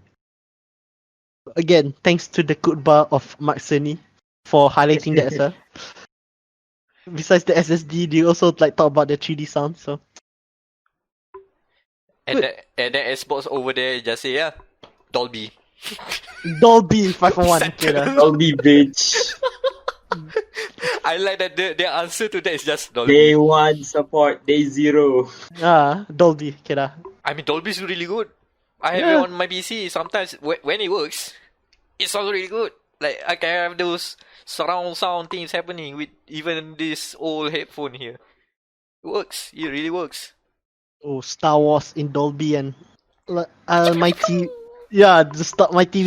Again, thanks to the good bar of Mark Cerny for highlighting that as well. Besides the SSD, they also like talk about the 3D sound. So and then Xbox over there just say Dolby. Dolby 501. Okay, lah. Dolby bitch. I like that their answer to that is just Dolby. Day 1 support, day 0. Dolby, kira. I mean, Dolby is really good. I have it Yeah. on my PC. Sometimes when it works, it sounds really good. Like I can have those surround sound things happening with even this old headphone here. It works. It really works. Oh, Star Wars in Dolby and my my TV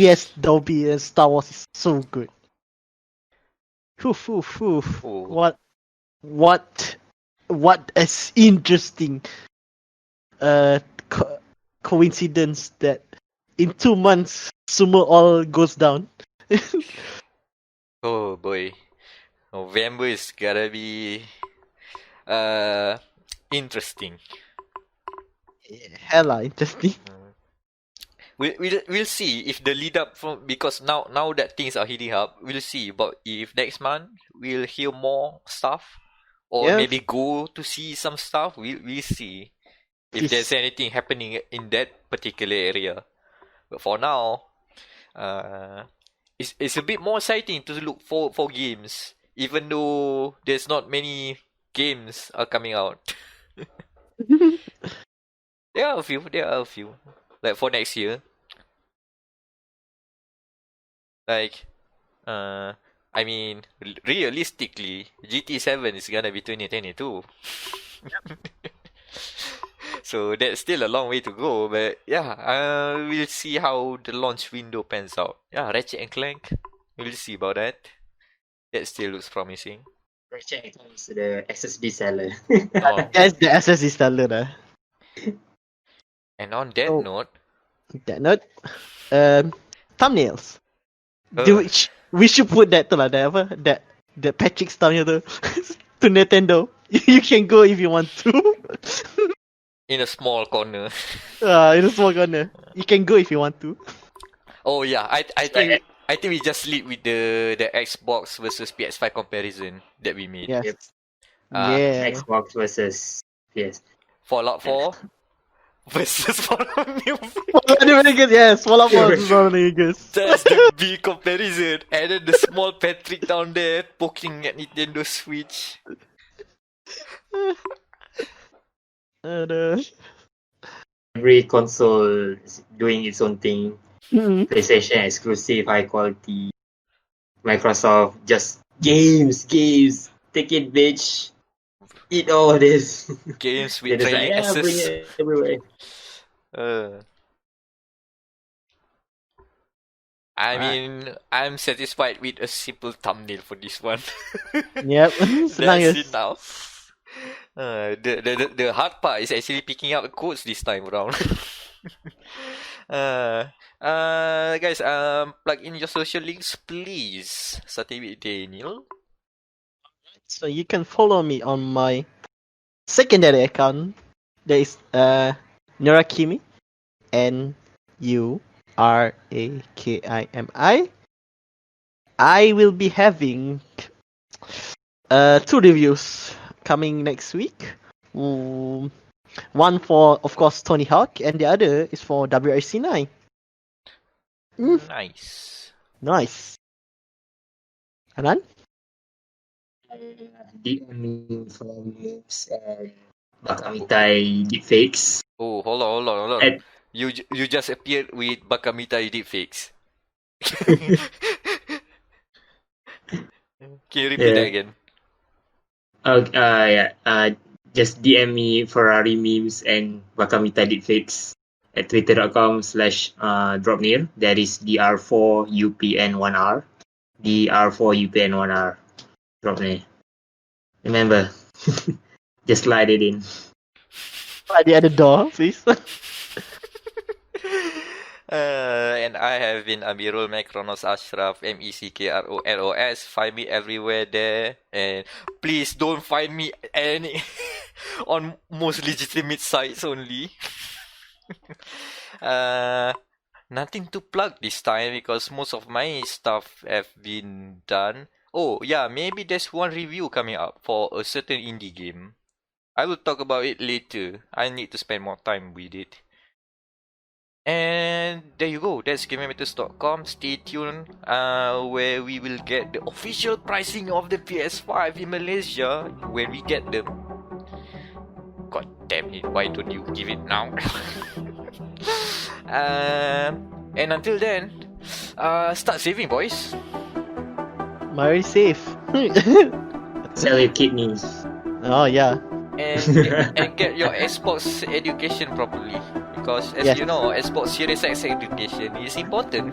has Dolby and Star Wars is so good. Oh. What is interesting coincidence that in 2 months sumo all goes down. Oh boy. November is gotta be interesting. Hella interesting. We'll see if the lead up from, because now that things are heating up, we'll see. But if next month we'll hear more stuff, or Yeah. maybe go to see some stuff, we'll see if there's anything happening in that particular area. But for now, it's a bit more exciting to look for games, even though there's not many games are coming out. There are a few. Like for next year. Like, I mean, realistically, GT7 is gonna be 2022. So that's still a long way to go, but yeah, we'll see how the launch window pans out. Yeah, Ratchet and Clank, we'll see about that. That still looks promising. Ratchet comes the SSD seller. Oh, That's the SSD seller. and on that Oh. note, That note, thumbnails. Uh. We should put that to that Patrick's thumbnail to Nintendo. You can go if you want to. in a small corner. In a small corner. You can go if you want to. Oh yeah, I think we just lead with the Xbox versus PS5 comparison that we made. Yes. Yep. Yeah. Xbox versus PS. Fallout 4 versus Fallout New Fallout New Vegas, yes. Fallout 4 versus Fallout New Vegas. That's the big comparison. And then the small Patrick down there poking at Nintendo Switch. Every console is doing its own thing. PlayStation exclusive, high quality. Microsoft just games. Take it, bitch. Eat all of this. Games They're with just trailing bring access. it everywhere. I mean, I'm satisfied with a simple thumbnail for this one. Yep. That's enough. The hard part is actually picking up the codes this time around. Guys, plug in your social links, please. Starting with Danial. So you can follow me on my secondary account. There is Nurakimi, Nurakimi. I will be having 2 reviews coming next week. One for, of course, Tony Hawk, and the other is for WRC 9. Nice. Anan? DM me from moves and Bakamitai deepfakes. Oh, hold on. And You just appeared with Bakamitai deepfakes. Can you repeat that again? just DM me Ferrari memes and Bakamita deepfakes at twitter.com/dropnear. That is DR4UPN1R. DR4UPN1R. Dropnear. Remember, just slide it in. At the other door, please. And I have been Amirul Mekronos Ashraf, MECKRONOS. Find me everywhere there. And please don't find me on most legitimate sites only. Nothing to plug this time because most of my stuff have been done. Oh yeah, maybe there's one review coming up for a certain indie game. I will talk about it later. I need to spend more time with it. And there you go. That's GameMaters.com. Stay tuned. Where we will get the official pricing of the PS5 in Malaysia when we get them. God damn it! Why don't you give it now? And until then, start saving, boys. Very safe. Sell your kidneys. Oh yeah. And get your Xbox education properly, because as Yes. you know, Xbox Series X education is important.